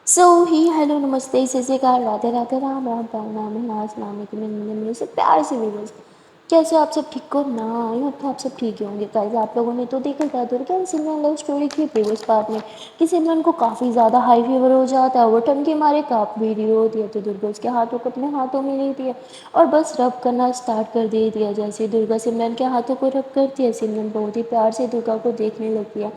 सो ही hello नमस्ते सत श्री अकाल राधे राधे राम राम राम नाम है नाच नाम है कि मेरे से प्यार से वीडियोस कैसे हो आप सब ठीक हो ना। आई होप तो आप सब ठीक ही होंगे गाइस। आप लोगों ने तो देखा था दुर्गा सिमरन लव स्टोरी की प्रीवियस पार्ट में कि सिमरन को काफ़ी ज़्यादा हाई फीवर हो जाता है, वो ठंड के मारे काफ़ी वीडियो होती है तो दुर्गा उसके हाथों को अपने हाथों में लेती है और बस रब करना स्टार्ट कर देती है। जैसे दुर्गा सिमरन के हाथों को रब करती है, सिमरन बहुत ही प्यार से दुर्गा को देखने लगती है।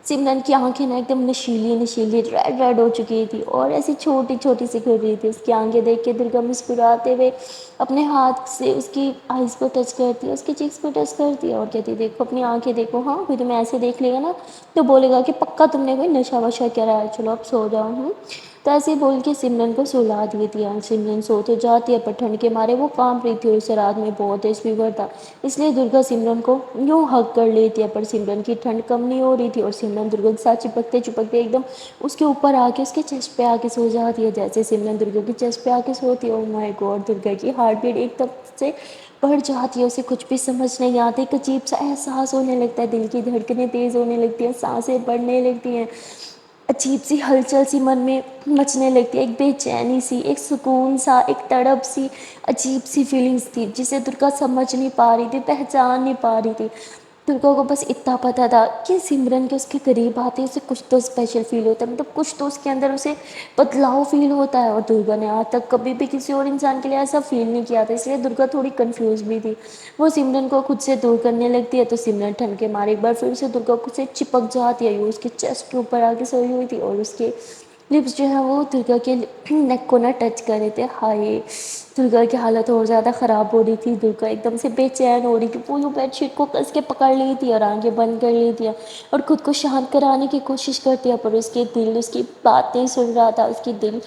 सिमरन की आंखें ना एकदम नशीली नशीली रेड रेड हो चुकी थी और ऐसी छोटी छोटी सी कर रही थी। उसकी आंखें देख के दुर्गा मुस्कुराते हुए अपने हाथ से उसकी आईज को टच करती है, उसके चिक्स को टच करती है और कहती देखो अपनी आंखें देखो, हाँ कोई तुम्हें ऐसे देख लेगा ना तो बोलेगा कि पक्का तुमने कोई नशा वशा करा है, चलो अब सो जाओ। तो ऐसे ही बोल के सिमरन को सुला दी थी। सिमरन सो तो जाती है पर ठंड के मारे वो कांप रही थी और उसे रात में बहुत तेज फीवर था, इसलिए दुर्गा सिमरन को यूँ हक कर लेती है। पर सिमरन की ठंड कम नहीं हो रही थी और सिमरन दुर्गा के साथ चिपकते चिपकते एकदम उसके ऊपर आके उसके चेस्ट पे आके सो जाती है। जैसे सिमरन दुर्गा की चेस्ट पे आके सोती है, ओ माय गॉड दुर्गा की हार्ट बीट एकदम से बढ़ जाती है। उसे कुछ भी समझ नहीं आता, एक अजीब सा एहसास होने लगता है, दिल की धड़कनें तेज़ होने लगती हैं, सांसें बढ़ने लगती हैं, अजीब सी हलचल सी मन में मचने लगती है, एक बेचैनी सी, एक सुकून सा, एक तड़प सी, अजीब सी फीलिंग्स थी जिसे दुर्गा समझ नहीं पा रही थी, पहचान नहीं पा रही थी। दुर्गा को बस इतना पता था कि सिमरन के उसके करीब आते ही उसे कुछ तो स्पेशल फील होता है, मतलब कुछ तो उसके अंदर उसे बदलाव फील होता है और दुर्गा ने आज तक कभी भी किसी और इंसान के लिए ऐसा फील नहीं किया था, इसलिए दुर्गा थोड़ी कंफ्यूज भी थी। वो सिमरन को खुद से दूर करने लगती है तो सिमरन ठंड के मारे एक बार फिर से दुर्गा को से चिपक जाती है। वो उसके चेस्ट के ऊपर आके सोई हुई थी और उसके लिप्स जो है वो दुर्गा के नेक को ना टच कर रहे थे। हाय, दुर्गा की हालत और ज़्यादा ख़राब हो रही थी, दुर्गा एकदम से बेचैन हो रही थी, पूरी बेडशीट को कस के पकड़ ली थी और आंखें बंद कर ली थी और खुद को शांत कराने की कोशिश करती है। पर उसके दिल उसकी बात नहीं सुन रहा था, उसकी दिल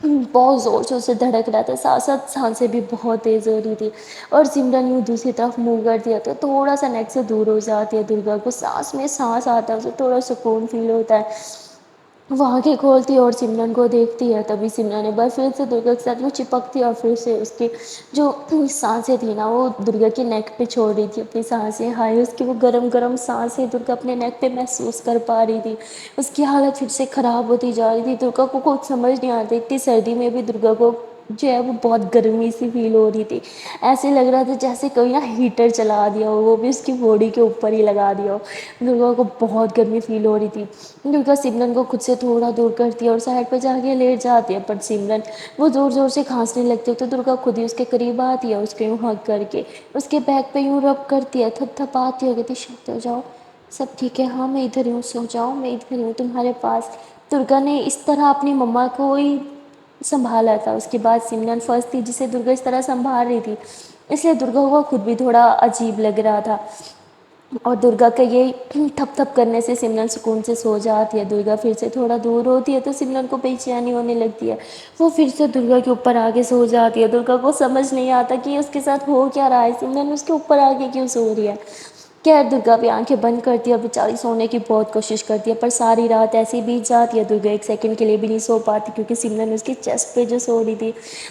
बहुत ज़ोर से उसे धड़क रहा था, साथ साथ सांसें भी बहुत तेज़ हो रही थी और सिमरन यूँ दूसरी तरफ मुँह कर दिया तो थोड़ा सा नेक से दूर हो जाती है। दुर्गा को सांस में सांस आता है, उसे थोड़ा सुकून फील होता है। वो आँखें खोलती है और सिमरन को देखती है, तभी सिमरन एक बार फिर से दुर्गा के साथ वो चिपकती है और फिर से उसकी जो सांसें थी ना वो दुर्गा के नेक पे छोड़ रही थी अपनी सांसें। हाय, उसकी वो गरम गरम सांसें दुर्गा अपने नेक पे महसूस कर पा रही थी। उसकी हालत फिर से ख़राब होती जा रही थी, दुर्गा को कुछ समझ नहीं आता, इतनी सर्दी में भी दुर्गा को जो है वो बहुत गर्मी सी फील हो रही थी। ऐसे लग रहा था जैसे कोई ना हीटर चला दिया हो, वो भी उसकी बॉडी के ऊपर ही लगा दिया हो। दुर्गा को बहुत गर्मी फील हो रही थी। दुर्गा सिमरन को खुद से थोड़ा दूर करती है और साइड पर जाके लेट जाती है, पर सिमरन वो ज़ोर ज़ोर से खांसने लगती है तो दुर्गा खुद ही उसके करीब आती है, उसके यूँ हग करके उसके बैक पे यूँ रब करती है, थपथपाती है, कहती शांत हो जाओ, सब ठीक है, हाँ मैं इधर ही हूँ, सो जाओ, मैं इधर ही हूँ तुम्हारे पास। दुर्गा ने इस तरह अपनी मम्मा को ही संभाला था। उसके बाद सिमरन फर्स्ट थी जिसे दुर्गा इस तरह संभाल रही थी, इसलिए दुर्गा को खुद भी थोड़ा अजीब लग रहा था और दुर्गा का ये ठप ठप करने से सिमरन सुकून से सो जाती है। दुर्गा फिर से थोड़ा दूर होती है तो सिमरन को बेचैनी होने लगती है, वो फिर से दुर्गा के ऊपर आके सो जाती है। दुर्गा को समझ नहीं आता कि उसके साथ हो क्या रहा है, सिमरन उसके ऊपर आके क्यों सो रही है। खैर दुर्गा भी आंखें बंद करती है और बेचारी सोने की बहुत कोशिश करती है, पर सारी रात ऐसे ही बीत जाती है। दुर्गा एक सेकंड के लिए भी नहीं सो पाती क्योंकि सिमरन उसकी चेस्ट पे जो सो रही थी।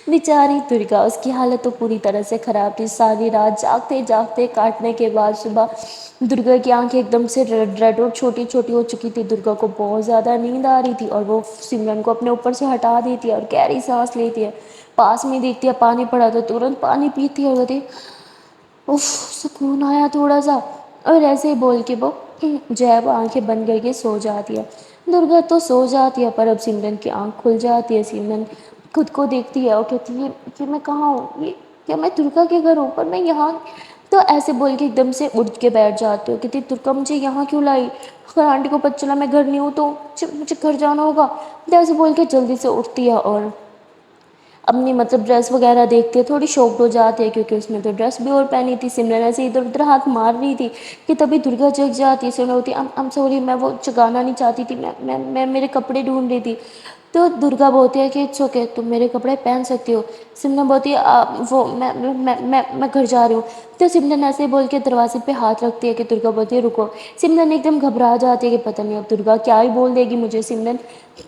बेचारी दुर्गा, उसकी हालत तो पूरी तरह से ख़राब थी। सारी रात जागते जागते काटने के बाद सुबह दुर्गा की आंखें एकदम से रेड रेड और छोटी छोटी हो चुकी थी। दुर्गा को बहुत ज़्यादा नींद आ रही थी और वो सिमरन को अपने ऊपर से हटा देती है और गहरी सांस लेती है। पास में देखती है पानी पड़ा तो तुरंत पानी पीती है और कहती उफ, सुकून आया थोड़ा सा, और ऐसे ही बोल के वो जो है वो आंखें बंद करके सो जाती है। दुर्गा तो सो जाती है पर अब सिमरन की आंख खुल जाती है। सिमरन खुद को देखती है और कहती है कि मैं कहाँ हूँ, ये क्या मैं दुर्गा के घर हूँ, पर मैं यहाँ। तो ऐसे बोल के एकदम से उठ के बैठ जाती हूँ, कहती दुर्गा मुझे यहाँ क्यों लाई, अगर आंटी को पता चला मैं घर नहीं हूँ तो मुझे घर जाना होगा। तो ऐसे बोल के जल्दी से उठती है और अपनी मतलब ड्रेस वगैरह देख के थोड़ी शॉक्ड हो जाती है क्योंकि उसने तो ड्रेस भी और पहनी थी। सिमरन ऐसे इधर उधर हाथ मार रही थी कि तभी दुर्गा जग जाती है। सिमरन होती I'm सॉरी, मैं वो जगाना नहीं चाहती थी, मैं मेरे कपड़े ढूंढ रही थी। तो दुर्गा बोलती है कि इट्स ओके, तुम मेरे कपड़े पहन सकती हो। सिमरन बोलती है वो मैं घर जा रही हूँ। तो सिमरन ऐसे बोल के दरवाजे पे हाथ रखती है कि दुर्गा बोलती है रुको। सिमरन एकदम घबरा जाती है कि पता नहीं अब दुर्गा क्या ही बोल देगी मुझे। सिमरन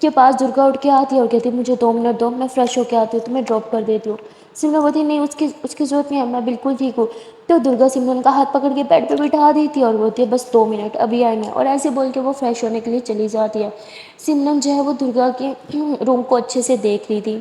के पास दुर्गा उठ के आती है और कहती है मुझे 2 मिनट दो, मैं फ्रेश होके आती हूँ, तुम्हें ड्रॉप कर देती हूँ। सिमरन बोलती है नहीं, उसकी उसकी ज़रूरत नहीं है, मैं बिल्कुल ठीक हूँ। तो दुर्गा सिमरन का हाथ पकड़ के बेड पे बिठा देती है और बोलती है बस 2 मिनट अभी आएंगे, और ऐसे बोल के वो फ्रेश होने के लिए चली जाती है। सिमरन जो है वो दुर्गा के रूम को अच्छे से देख रही थी।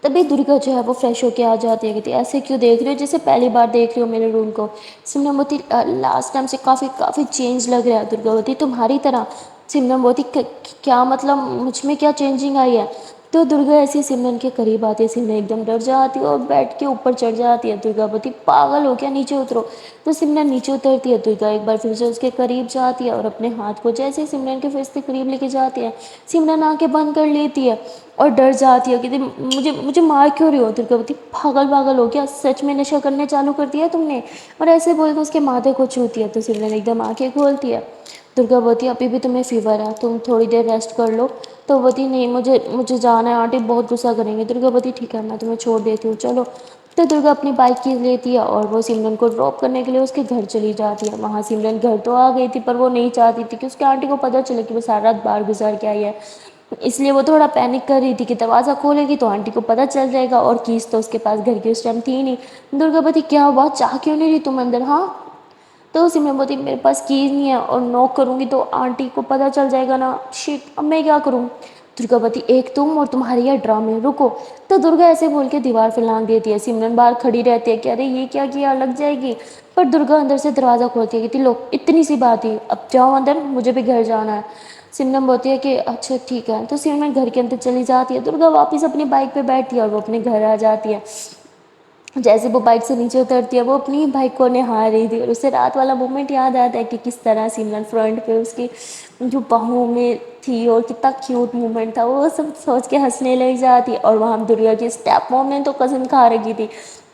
तभी दुर्गा जो है वो फ्रेश होके आ जाती है, कहती है ऐसे क्यों देख रही हो जैसे पहली बार देख रही हो मेरे रूम को। सिमरन बोलती लास्ट टाइम से काफ़ी काफ़ी चेंज लग रहा है। दुर्गा बोलती तुम्हारी तरह। सिमरन बोलती क्या मतलब मुझ में क्या चेंजिंग आई है?" तो दुर्गा ऐसे सिमरन के करीब आती है, सिमरन एकदम डर जाती है और बेड के ऊपर चढ़ जाती है। दुर्गा बोलती पागल हो क्या, नीचे उतरो। तो सिमरन नीचे उतरती है, दुर्गा एक बार फिर से उसके करीब जाती है और अपने हाथ को जैसे ही सिमरन के फेस के करीब लेके जाती है, सिमरन आंखें बंद कर लेती है और डर जाती है कि मुझे मुझे मार क्यों रही हो। दुर्गा बोलती पागल पागल हो क्या, सच में नशा करने चालू कर दिया तुमने। और ऐसे बोल के उसके माथे को छूती है तो सिमरन एकदम आंखें खोलती है। दुर्गा बोलती अभी भी तुम्हें फीवर है, तुम थोड़ी देर रेस्ट कर लो। तो बोलती नहीं, मुझे मुझे जाना है, आंटी बहुत गुस्सा करेंगे। दुर्गा बोलती ठीक है मैं तुम्हें छोड़ देती हूँ, चलो। तो दुर्गा अपनी बाइक की लेती है और वो सिमरन को ड्रॉप करने के लिए उसके घर चली जाती है। वहाँ सिमरन घर तो आ गई थी पर वो नहीं चाहती थी कि उसके आंटी को पता चले कि वो सारा रात बाहर गुजार के आई है। इसलिए वो थोड़ा पैनिक कर रही थी कि दरवाज़ा खोलेगी तो आंटी को पता चल जाएगा, और कीज तो उसके पास घर की उस टाइम थी नहीं। दुर्गावती क्या हुआ, चाह क्यों नहीं रही तुम अंदर? हाँ। तो सिमरन बोलती मेरे पास कीज नहीं है और नॉक करूँगी तो आंटी को पता चल जाएगा ना, शिट अब मैं क्या करूँ। दुर्गावती एक तुम और तुम्हारी ये ड्रामे, रुको। तो दुर्गा ऐसे बोल के दीवार पे लांग देती है। सिमरन बाहर खड़ी रहती है कि अरे ये क्या किया, लग जाएगी। पर दुर्गा अंदर से दरवाज़ा खोलती है, कहती लो इतनी सी बात ही, अब जाओ अंदर, मुझे भी घर जाना है। सिमरन बोलती है कि अच्छा ठीक है। तो सिमरन घर के अंदर चली जाती है। दुर्गा वापस अपनी बाइक पे बैठती है और वो अपने घर आ जाती है। जैसे वो बाइक से नीचे उतरती है वो अपनी बाइक को निहार रही थी और उसे रात वाला मोमेंट याद आता है कि किस तरह सिमरन फ्रंट पे उसकी जो बाहों में थी और कितना क्यूट मोमेंट था, वो सब सोच के हंसने लग जाती। और वहाँ दुर्गा की स्टेप मॉम ने तो कसम खा रखी थी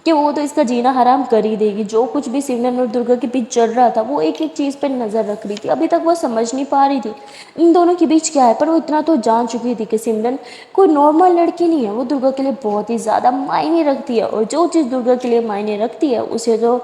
कि वो तो इसका जीना हराम कर ही देगी। जो कुछ भी सिमरन और दुर्गा के बीच चल रहा था वो एक एक चीज़ पर नज़र रख रही थी। अभी तक वो समझ नहीं पा रही थी इन दोनों के बीच क्या है, पर वो इतना तो जान चुकी थी कि सिमरन कोई नॉर्मल लड़की नहीं है, वो दुर्गा के लिए बहुत ही ज़्यादा मायने रखती है। और जो चीज़ दुर्गा के लिए मायने रखती है उसे जो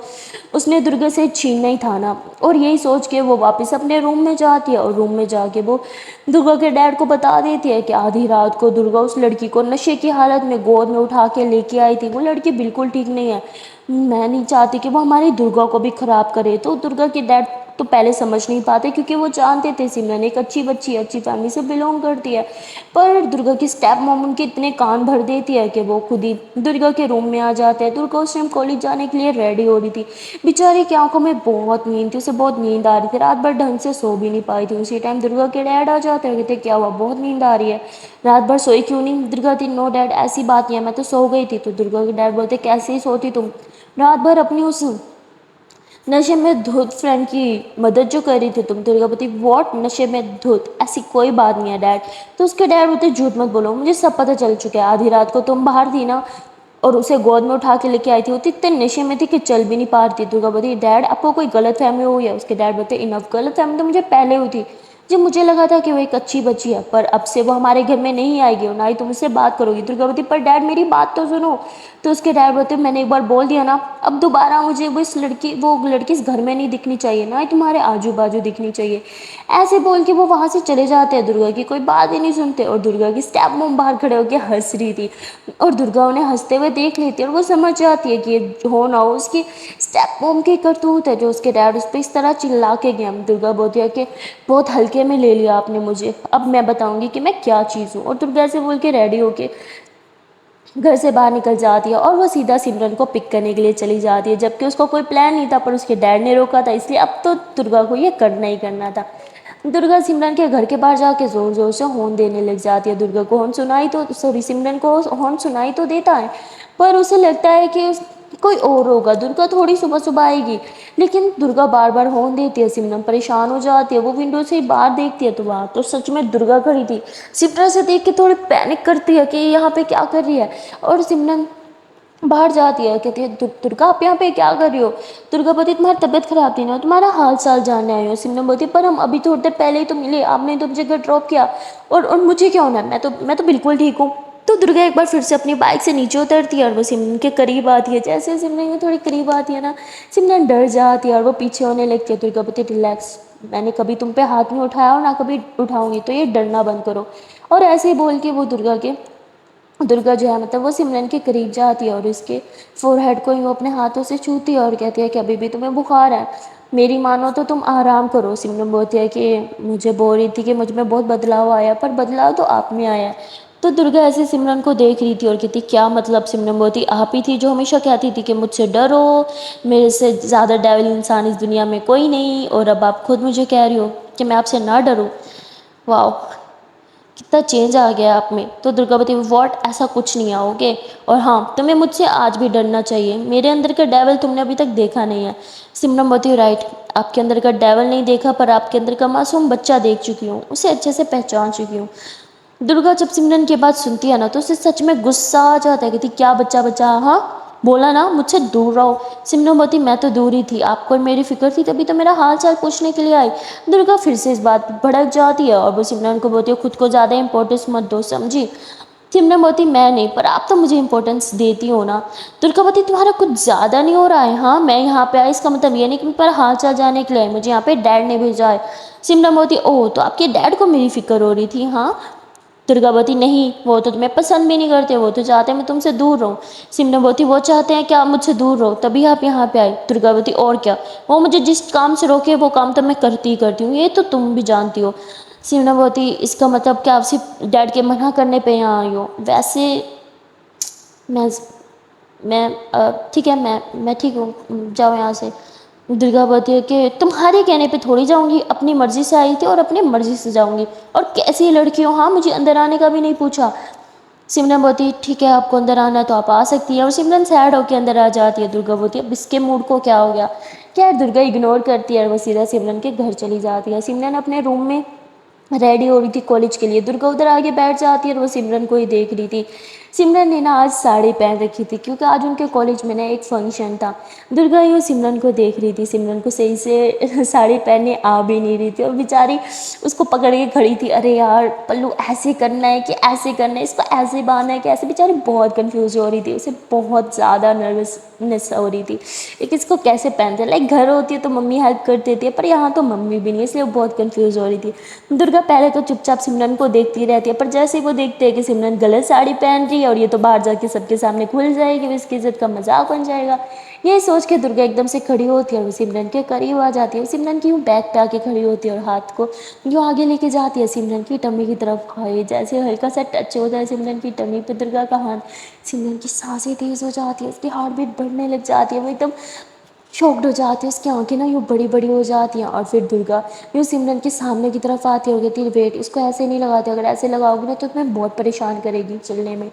उसने दुर्गा से छीनना ही था ना। और यही सोच के वो वापस अपने रूम में जाती है और रूम में जाके वो दुर्गा के डैड को बता देती है कि आधी रात को दुर्गा उस लड़की को नशे की हालत में गोद में उठा के लेके आई थी, वो लड़की बिल्कुल ठीक नहीं है, मैं नहीं चाहती कि वो हमारी दुर्गा को भी ख़राब करे। तो दुर्गा के डैड तो पहले समझ नहीं पाते क्योंकि वो जानते थे सिमरन एक अच्छी बच्ची अच्छी फैमिली से बिलोंग करती है। पर दुर्गा की स्टेप मॉम उनके इतने कान भर देती है कि वो खुद ही दुर्गा के रूम में आ जाते हैं। दुर्गा उस टाइम कॉलेज जाने के लिए रेडी हो रही थी। बेचारी की आंखों में बहुत नींद थी, उसे बहुत नींद आ रही थी, रात भर ढंग से सो भी नहीं पाई थी। उसी टाइम दुर्गा के डैड आ जाते हैं, कहते क्या हुआ बहुत नींद आ रही है, रात भर सोई क्यों नहीं? दुर्गा थी नो डैड ऐसी बात नहीं है, मैं तो सो गई थी। तो दुर्गा के डैड बोलते कैसे ही सोती तुम, रात भर अपनी उस नशे में धुत फ्रेंड की मदद जो कर रही थी तुम। दुर्गा बोलती वॉट, नशे में धुत, ऐसी कोई बात नहीं है डैड। तो उसके डैड बोलते झूठ मत बोलो, मुझे सब पता चल चुका है, आधी रात को तुम बाहर थी ना और उसे गोद में उठा के लेके आई थी, वो तो इतने नशे में थी कि चल भी नहीं पा रही थी। दुर्गा बोलती डैड आपको कोई गलत फहमी हुई है? उसके डैड बोलते इनफ, गलत फहमी तो मुझे पहले हुई थी जब मुझे लगा था कि वो एक अच्छी बच्ची है, पर अब से वो हमारे घर में नहीं आएगी और ना ही तुम उससे बात करोगी। दुर्गा बोलती पर डैड मेरी बात तो सुनो। तो उसके डैड बोलते मैंने एक बार बोल दिया ना, अब दोबारा मुझे वो लड़की इस घर में नहीं दिखनी चाहिए, ना ही तुम्हारे आजू बाजू दिखनी चाहिए। ऐसे बोल के वो वहाँ से चले जाते हैं, दुर्गा की कोई बात ही नहीं सुनते। और दुर्गा की स्टेप मॉम बाहर खड़े होकर हंस रही थी और दुर्गा उन्हें हंसते हुए देख लेती है और वो समझ जाती है कि ये हो ना हो उसकी स्टेप मॉम की करतूत है जो उसके डैड उस पर इस तरह चिल्ला के गया। दुर्गा बोलती है कि बहुत हल्के में ले लिया आपने मुझे, अब मैं बताऊंगी कि मैं क्या चीज़ हूँ। और दुर्गा ऐसे बोल के रेडी होके घर से बाहर निकल जाती है और वो सीधा सिमरन को पिक करने के लिए चली जाती है, जबकि उसका कोई प्लान नहीं था पर उसके डैड ने रोका था, इसलिए अब तो दुर्गा को ये करना ही करना था। दुर्गा सिमरन के घर के बाहर जाके ज़ोर ज़ोर से हॉर्न देने लग जाती है। दुर्गा को हॉर्न सुनाई तो सॉरी सिमरन को हॉर्न सुनाई तो देता है, पर उसे लगता है कि कोई और होगा, दुर्गा थोड़ी सुबह सुबह आएगी। लेकिन दुर्गा बार बार हॉर्न देती है, सिमरन परेशान हो जाती है, वो विंडो से ही बाहर देखती है तो वहाँ तो सच में दुर्गा खड़ी थी। सिमरन से देख के थोड़ी पैनिक करती है कि ये यहाँ पे क्या कर रही है, और सिमरन बाहर जाती है, कहती है दुर्गा आप यहाँ पे क्या कर रही हो? दुर्गा बोलती तुम्हारी तबीयत खराब थी ना, तुम्हारा हाल चाल जानने आई हो। सिमरन बोलती पर हम अभी थोड़ी देर पहले ही तो मिले, आपने तो मुझे घर ड्रॉप किया, और मुझे क्या होना है, मैं तो बिल्कुल ठीक हूँ। तो दुर्गा एक बार फिर से अपनी बाइक से नीचे उतरती है और वो सिमरन के करीब आती है। जैसे सिमरन के थोड़ी करीब आती है ना, सिमरन डर जाती है और वो पीछे होने लगती है। दुर्गा बोलती रिलैक्स, मैंने कभी तुम पे हाथ नहीं उठाया और ना कभी उठाऊंगी, तो ये डरना बंद करो। और ऐसे ही बोल के वो दुर्गा के दुर्गा जो है मतलब वो सिमरन के करीब जाती है और उसके फोरहेड को यूँ अपने हाथों से छूती है और कहती है कि अभी भी तुम्हें बुखार है, मेरी मानो तो तुम आराम करो। सिमरन बोलती है कि मुझे बोल रही थी कि मुझ में बहुत बदलाव आया, पर बदलाव तो आप में आया है। तो दुर्गा ऐसे सिमरन को देख रही थी और कहती क्या मतलब। सिमरन बोलती आप ही थी जो हमेशा कहती थी कि मुझसे डरो, मेरे से ज़्यादा डेविल इंसान इस दुनिया में कोई नहीं, और अब आप खुद मुझे कह रही हो कि मैं आपसे ना डरूं। वाह, कितना चेंज आ गया आप में। तो दुर्गावती वॉट, ऐसा कुछ नहीं आओगे, और हाँ तुम्हें मुझसे आज भी डरना चाहिए, मेरे अंदर का डेवल तुमने अभी तक देखा नहीं है। सिमरनवती राइट, आपके अंदर का डेवल नहीं देखा पर आपके अंदर का मासूम बच्चा देख चुकी हूँ, उसे अच्छे से पहचान चुकी हूँ। दुर्गा जब सिमरन की बात सुनती है ना तो उसे सच में गुस्सा आ जाता है, कहती क्या बच्चा बच्चा, हाँ बोला ना मुझसे दूर रहो। सिमरनवती मैं तो दूर ही थी, आपको मेरी फिक्र थी तभी तो मेरा हाल चाल पूछने के लिए आई। दुर्गा फिर से इस बात पर भड़क जाती है और वो सिमरन को बोलती है खुद को ज़्यादा इंपॉर्टेंस मत दो, समझी। सिमरनवती मैं नहीं, पर आप तो मुझे इंपॉर्टेंस देती हो ना। दुर्गावती तुम्हारा कुछ ज़्यादा नहीं हो रहा है, हाँ मैं यहाँ पे आई इसका मतलब ये नहीं कि पर हाल चाल जाने के लिए आई, मुझे यहाँ पे डैड ने भेजा है। सिमरनवती ओह तो आपके डैड को मेरी फिक्र हो रही थी, हाँ। दुर्गावती नहीं, वो तो तुम्हें पसंद भी नहीं करते, वो तो चाहते हैं मैं तुमसे दूर रहूं। सिमरनवती वो चाहते हैं कि आप मुझसे दूर रहो तभी आप यहाँ पे आई। दुर्गावती और क्या, वो मुझे जिस काम से रोके वो काम तो मैं करती ही करती हूँ, ये तो तुम भी जानती हो। सिमरनवती इसका मतलब क्या आप सिर्फ डैड के मना करने पे यहाँ आई हो। वैसे मैं ठीक है, मैं ठीक हूँ, जाओ यहाँ से। दुर्गा बोलती है कि तुम्हारे कहने पे थोड़ी जाऊंगी, अपनी मर्जी से आई थी और अपनी मर्जी से जाऊंगी, और कैसी लड़की हो, हाँ मुझे अंदर आने का भी नहीं पूछा। सिमरन बोलती ठीक है आपको अंदर आना है तो आप आ सकती हैं, और सिमरन सैड होकर अंदर आ जाती है। दुर्गा बोलती है अब इसके मूड को क्या हो गया। क्या दुर्गा इग्नोर करती है और वो सीधा सिमरन के घर चली जाती है। सिमरन अपने रूम में रेडी हो रही थी कॉलेज के लिए, दुर्गा उधर आगे बैठ जाती है और वो सिमरन को ही देख रही थी। सिमरन ने ना आज साड़ी पहन रखी थी क्योंकि आज उनके कॉलेज में ना एक फंक्शन था। दुर्गा यूँ सिमरन को देख रही थी, सिमरन को सही से साड़ी पहनने आ भी नहीं रही थी और बेचारी उसको पकड़ के खड़ी थी, अरे यार पल्लू ऐसे करना है कि ऐसे करना है, इसको ऐसे बांधना है कि ऐसे। बेचारी बहुत कंफ्यूज हो रही थी, उसे बहुत ज़्यादा नर्वसनेस हो रही थी कि इसको कैसे पहनते हैं। लाइक घर होती है तो मम्मी हेल्प कर देती है, पर यहाँ तो मम्मी भी नहीं है, इसलिए वो बहुत कंफ्यूज हो रही थी। दुर्गा पहले तो चुपचाप सिमरन को देखती रहती है, पर जैसे ही वो देखते हैं कि सिमरन गलत साड़ी पहन रही है और ये तो बाहर जाके सबके सामने खुल जाएगी, इसकी इज्जत का मजाक बन जाएगा, ये सोच के दुर्गा एकदम से खड़ी होती है और सिमरन के करीब आ जाती है। सिमरन की यूँ बैक पे आके खड़ी होती है और हाथ को यूँ आगे लेके जाती है सिमरन की टमी की तरफ। खाए जैसे हल्का सा टच होता है सिमरन की टमी पे दुर्गा का हाथ, सिमरन की सांसें तेज़ हो जाती है, उसकी हार्ट बीट बढ़ने लग जाती है, वो एकदम शॉक्ड हो जाती है, उसकी आंखें ना यूँ बड़ी बड़ी हो जाती हैं। और फिर दुर्गा यूँ सिमरन के सामने की तरफ आती है और कहती है वेट, इसको ऐसे नहीं लगाते, अगर ऐसे लगाओगी ना तो तुम्हें बहुत परेशान करेगी चलने में,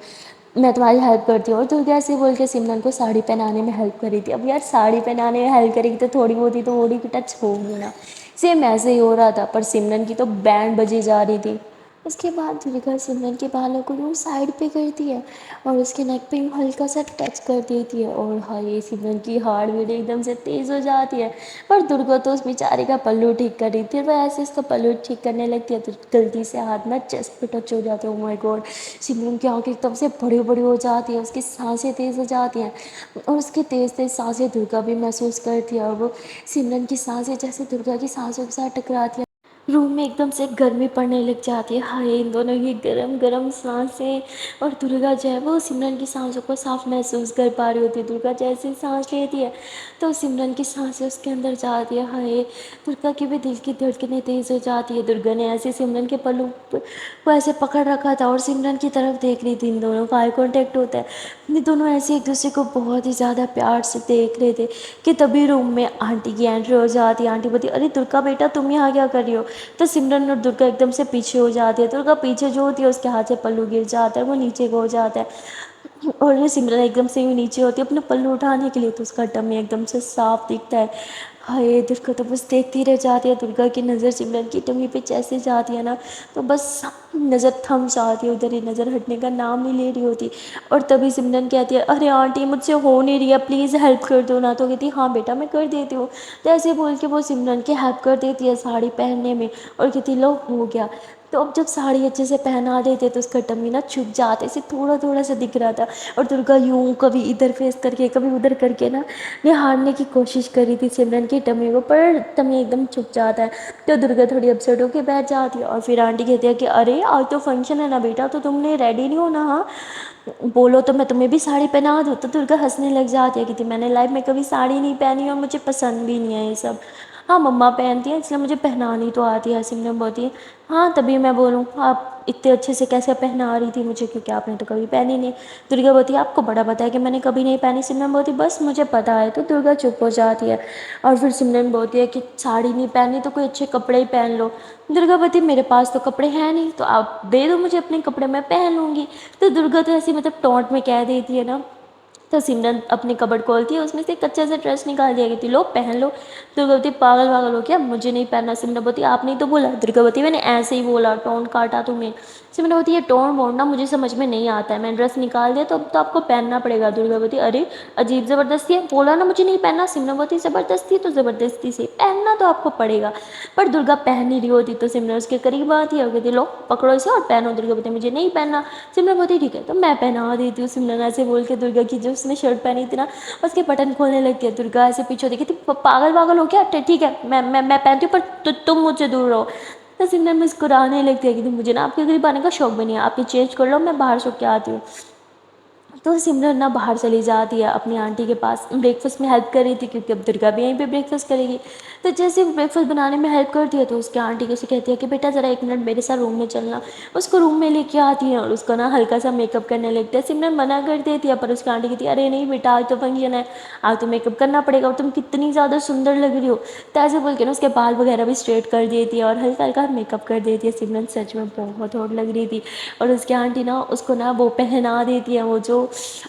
मैं तुम्हारी हेल्प करती हूँ। और दुर्गा ऐसे बोल के सिमरन को साड़ी पहनाने में हेल्प करी थी। अब यार साड़ी पहनाने में हेल्प करेगी तो थोड़ी बहुत ही तो बॉडी की टच होगी ना। सेम ऐसे ही हो रहा था, पर सिमरन की तो बैंड बजी जा रही थी। उसके बाद दुर्गा सिमरन के बालों को यूँ साइड पे करती है और उसके नेक पे यूँ हल्का सा टच कर देती है, और हाय सिमरन की हार्ट बीट एकदम से तेज़ हो जाती है। पर दुर्गा तो उस बेचारे का पल्लू ठीक कर रही थी, वह ऐसे इसका पल्लू ठीक करने लगती है तो गलती से हाथ ना चेस्ट पे टच हो जाते हैं। ओह माय गॉड, सिमरन की आँखें एकदम से बड़ी बड़ी हो जाती है, उसकी सांसें तेज़ हो जाती हैं, और उसकी तेज़ तेज़ सांसें दुर्गा भी महसूस करती है, और वो सिमरन की सांसें जैसे दुर्गा की सांसों के साथ टकराती है, रूम में एकदम से गर्मी पड़ने लग जाती है। हाय इन दोनों की गरम गरम सांसें, और दुर्गा जो है वो सिमरन की सांसों को साफ महसूस कर पा रही होती है। दुर्गा जैसे ही सांस लेती है तो सिमरन की सांसें उसके अंदर जाती है। हाय, दुर्गा की भी दिल की धड़कनें तेज़ हो जाती है। दुर्गा ने ऐसे सिमरन के पल्लू को ऐसे पकड़ रखा था और सिमरन की तरफ देख रही थी, इन दोनों का आई कॉन्टैक्ट होता है। ये दोनों ऐसे एक दूसरे को बहुत ही ज़्यादा प्यार से देख रहे थे कि तभी रूम में आंटी की एंट्री हो जाती है। आंटी बोलती अरे दुर्गा बेटा तुम यहाँ क्या कर रही हो। तो सिमरन और दुर्गा एकदम से पीछे हो जाती है, दुर्गा पीछे जो होती है उसके हाथ से पल्लू गिर जाता है, वो नीचे को हो जाता है, और ये सिमरन एकदम से ही नीचे होती है अपने पल्लू उठाने के लिए, तो उसका टमी एकदम से साफ दिखता है। हाय, दुर्गा तो बस देखती रह जाती है। दुर्गा की नज़र सिमरन की टमी पे जैसे जाती है ना तो बस नज़र थम जाती है, उधर ही नज़र हटने का नाम नहीं ले रही होती। और तभी सिमरन कहती है अरे आंटी मुझसे हो नहीं रही है, प्लीज़ हेल्प कर दो ना। तो कहती है हाँ बेटा मैं कर देती हूँ। तो ऐसे बोल के वो सिमरन की हेल्प कर देती है साड़ी पहनने में और कहती लो हो गया। तो अब जब साड़ी अच्छे से पहना देते तो उसका टमी ना छुप जाते, ऐसे थोड़ा थोड़ा सा दिख रहा था। और दुर्गा यूं कभी इधर फेस करके कभी उधर करके ना निहारने की कोशिश करी थी सिमरन की टमी को, पर टमी एकदम छुप जाता है। तो दुर्गा थोड़ी अपसेट होकर बैठ जाती है और फिर आंटी कहती है कि अरे आज तो फंक्शन है ना बेटा, तो तुमने रेडी नहीं होना, हाँ बोलो तो मैं तुम्हें भी साड़ी पहना दूँ। तो दुर्गा हंसने लग जाती है कि मैंने लाइफ में कभी साड़ी नहीं पहनी और मुझे पसंद भी नहीं है ये सब। हाँ मम्मा पहनती है इसलिए मुझे पहनानी तो आती है। सिमरन बोलती है हाँ तभी मैं बोलूँ आप इतने अच्छे से कैसे पहना रही थी मुझे, क्योंकि आपने तो कभी पहनी नहीं। दुर्गा बोलती है आपको बड़ा पता है कि मैंने कभी नहीं पहनी। सिमरन बोलती बस मुझे पता है। तो दुर्गा चुप हो जाती है और फिर सिमरन बोलती है कि साड़ी नहीं पहनी तो कोई अच्छे कपड़े ही पहन लो। दुर्गा बोलती है मेरे पास तो कपड़े हैं नहीं, तो आप दे दो मुझे अपने कपड़े, मैं पहन लूँगी। तो दुर्गा तो ऐसी मतलब टॉन्ट में कह देती है ना। तो सिमरन अपनी कबर्ड खोलती है, उसमें से एक अच्छा सा ड्रेस निकाल दिया, कहती लो पहन लो। दुर्गावती पागल वागल हो क्या, मुझे नहीं पहनना। सिमरनवती आपने ही तो बोला। दुर्गावती मैंने ऐसे ही बोला, टोन काटा तुम्हें। सिमरनवती ये टोन वोन मुझे समझ में नहीं आता है, मैंने ड्रेस निकाल दिया तो अब तो आपको पहनना पड़ेगा। दुर्गावती अरे अजीब ज़बरदस्ती है, बोला ना मुझे नहीं पहनना। सिमरनवती ज़बरदस्ती तो ज़बरदस्ती से पहनना तो आपको पड़ेगा। पर दुर्गा पहन नहीं रही होती तो सिमरन उसके करीब आती है और कहती लो पकड़ो इसे और पहनो। दुर्गावती मुझे नहीं पहनना। सिमरन बोलती ठीक है तो मैं पहना देती हूँ। सिमरन ऐसे बोल के दुर्गा की जो उसने शर्ट पहनी थी ना उसके बटन खोलने लगती है। दुर्गा ऐसे पीछे देखी थी पागल वागल हो क्या, ठीक है मैं पहनती हूँ पर तुम मुझसे दूर रहो। तो सिमरन मुस्कुराने लगती है कि मुझे ना आपके करीब आने का शौक भी नहीं है, आप ये चेंज कर लो मैं बाहर सो के आती हूँ। तो सिमरन ना बाहर चली जाती है अपनी आंटी के पास, ब्रेकफास्ट में हेल्प कर रही थी क्योंकि अब दुर्गा भी यहीं पे ब्रेकफास्ट करेगी। तो जैसे ब्रेकफास्ट बनाने में हेल्प करती है तो उसकी आंटी कैसे कहती है कि बेटा ज़रा 1 मिनट मेरे साथ रूम में चलना। उसको रूम में लेके आती है और उसको ना हल्का सा मेकअप करने लगता है। सिमरन मना कर देती है पर उसकी आंटी कहती है अरे नहीं बेटा आज तो फंक्शन है, आज तो मेकअप करना पड़ेगा और तुम कितनी ज़्यादा सुंदर लग रही हो। तो ऐसे बोल के ना उसके बाल वगैरह भी स्ट्रेट कर देती है और हल्का हल्का मेकअप कर देती है। सिमरन सच में बहुत हॉट लग रही थी। और उसकी आंटी ना उसको ना वो पहना देती है, वो जो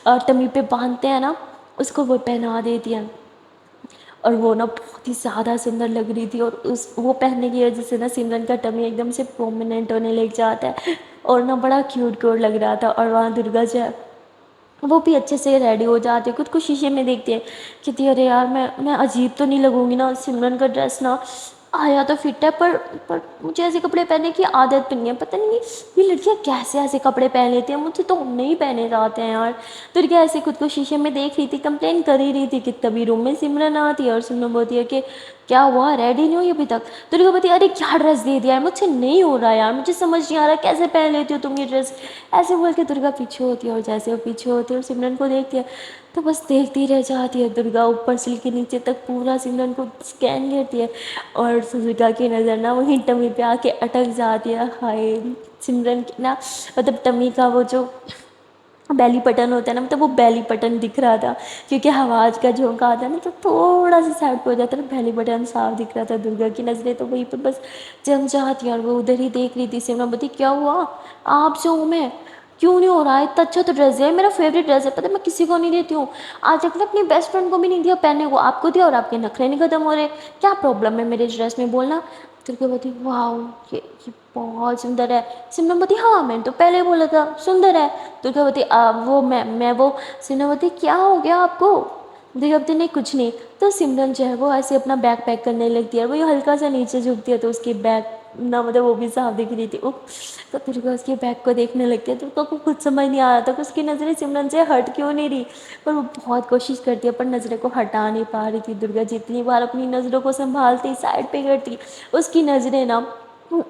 टमी पे बांधते हैं ना उसको वो पहना देती है। और वो ना बहुत ही ज़्यादा सुंदर लग रही थी और उस वो पहनने की वजह से ना सिमरन का टमी एकदम से प्रोमिनेंट होने लग जाता है और ना बड़ा क्यूट क्यूट लग रहा था। और वहाँ दुर्गा जो है वो भी अच्छे से रेडी हो जाती है, खुद को शीशे में देखती है कहती है अरे यार मैं अजीब तो नहीं लगूंगी ना, सिमरन का ड्रेस ना आया तो फिट है पर मुझे ऐसे कपड़े पहनने की आदत भी नहीं है। पता नहीं ये लड़कियां कैसे ऐसे कपड़े पहन लेती हैं, मुझे तो नहीं पहने जाते हैं यार। तो क्या ऐसे खुद को शीशे में देख रही थी, कंप्लेन कर ही रही थी कि तभी रूम में सिमरन आती है और सिमरन बोलती है कि क्या हुआ रेडी नहीं हुई अभी तक। दुर्गा बोलती है अरे क्या ड्रेस दे दिया है, मुझसे नहीं हो रहा यार, मुझे समझ नहीं आ रहा कैसे पहन लेती हो तुम ये ड्रेस। ऐसे बोल के दुर्गा पीछे होती है और जैसे वो पीछे होती है और सिमरन को देखती है तो बस देखती रह जाती है। दुर्गा ऊपर से लेकर नीचे तक पूरा सिमरन को स्कैन करती है और दुर्गा की नज़र ना वहीं टमी पे आके अटक जाती है। हाय सिमरन की ना मतलब टमी का वो जो बेली बटन होता है ना, मतलब वो बेली बटन दिख रहा था क्योंकि आवाज़ का झोंका आता है ना तो थोड़ा सा साइड पे हो जाता है ना, बेली बटन साफ दिख रहा था। दुर्गा की नज़रें तो वहीं पर बस जम जाती है और वो उधर ही देख रही थी। सिमरन बोलती क्या हुआ आप जो हूँ मैं क्यों नहीं हो रहा है, इतना अच्छा तो ड्रेस है, मेरा फेवरेट ड्रेस है, पता है मैं किसी को नहीं देती हूँ। आज तक ना अपनी बेस्ट फ्रेंड को भी नहीं दिया पहनने को, आपको दिया और आपके नखरे नहीं खत्म हो रहे, क्या प्रॉब्लम है मेरे ड्रेस में बोलना। दुर्गावती वाह ये बहुत सुंदर है। सिमरनवती हाँ मैंने तो पहले बोला था सुंदर है। दुर्गावती वो मैं वो। सिमरनवती क्या हो गया आपको। दुर्गावती ने कुछ नहीं। तो सिमरन जो है वो ऐसे अपना बैग पैक करने लगती है, वो ये हल्का सा नीचे झुकती है तो उसकी बैग ना मतलब वो भी साफ दिख रही थी। तो दुर्गा उसके बैग को देखने लगती है तो दुर्गा को कुछ समझ नहीं आ रहा था कि उसकी नज़रें सिमरन से हट क्यों नहीं रही। पर वो बहुत कोशिश करती है पर नज़रों को हटा नहीं पा रही थी। दुर्गा जितनी बार अपनी नज़रों को संभालती साइड पे करती उसकी नज़रें ना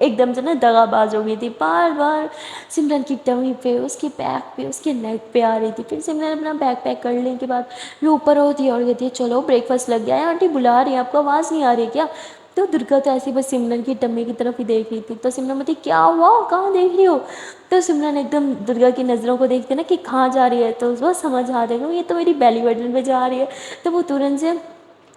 एकदम से ना दगाबाज हो गई थी। बार बार सिमरन की टमी पे उसके बैक पे उसके नेक पे आ रही थी। फिर सिमरन अपना बैग पैक करने के बाद ये ऊपर होती है और कहती है चलो ब्रेकफास्ट लग गया है, आंटी बुला रही है आपको आवाज़ नहीं आ रही क्या। तो दुर्गा तो ऐसे बस सिमरन की टम्मी की तरफ ही देख रही थी। तो सिमरन बोलती क्या हुआ कहाँ देख रही हो। तो सिमरन एकदम दुर्गा की नज़रों को देखते ना कि कहाँ जा रही है तो उसको समझ आ जाएगा ये तो मेरी बेली बटन पे जा रही है। तो वो तुरंत से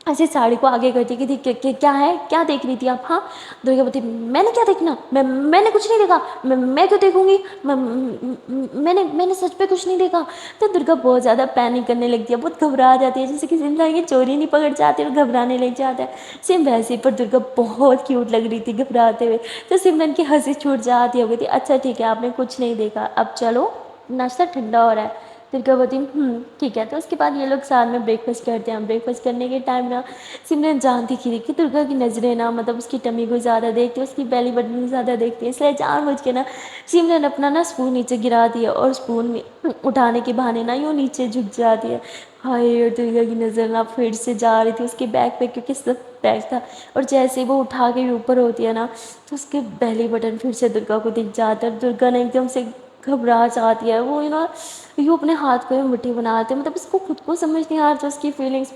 ऐसे साड़ी को आगे करती कि क्या है क्या देख रही थी आप। हाँ दुर्गा बोलती मैंने क्या देखना, मैंने कुछ नहीं देखा, मैं क्यों देखूंगी, मैंने सच पे कुछ नहीं देखा। तो दुर्गा बहुत ज़्यादा पैनिक करने लगती है, बहुत घबरा जाती है जैसे किसी इंसान की चोरी नहीं पकड़ जाती और घबराने लग जाता है सेम वैसे ही। पर दुर्गा बहुत क्यूट लग रही थी घबराते हुए। तो सिमरन की हंसी छूट जाती हो गई थी अच्छा ठीक है आपने कुछ नहीं देखा अब चलो नाश्ता ठंडा हो रहा है। दुर्गा बोलती ठीक है। तो उसके बाद ये लोग साथ में ब्रेकफास्ट करते हैं। ब्रेकफास्ट करने के टाइम ना सिमरन जानती थी कि दुर्गा की नज़रें ना मतलब उसकी टमी को ज़्यादा देखती है, उसकी बेली बटन को ज़्यादा देखती है, इसलिए जानबूझ के ना सिमरन अपना ना स्पून नीचे गिरा दिया और स्पून में उठाने के बहाने ना यूँ नीचे झुक जाती है। हाय, और दुर्गा की नज़र ना फिर से जा रही थी उसके बैग पे, क्योंकि सब बैग था, और जैसे ही वो उठा के ऊपर होती है ना तो उसके बेली बटन फिर से दुर्गा को दिख जाता है। दुर्गा ने एकदम से घबरा जाती है, वो यूँ अपने हाथ को ही मुट्ठी बनाते, मतलब इसको खुद को समझ नहीं आ रहा था उसकी फीलिंग्स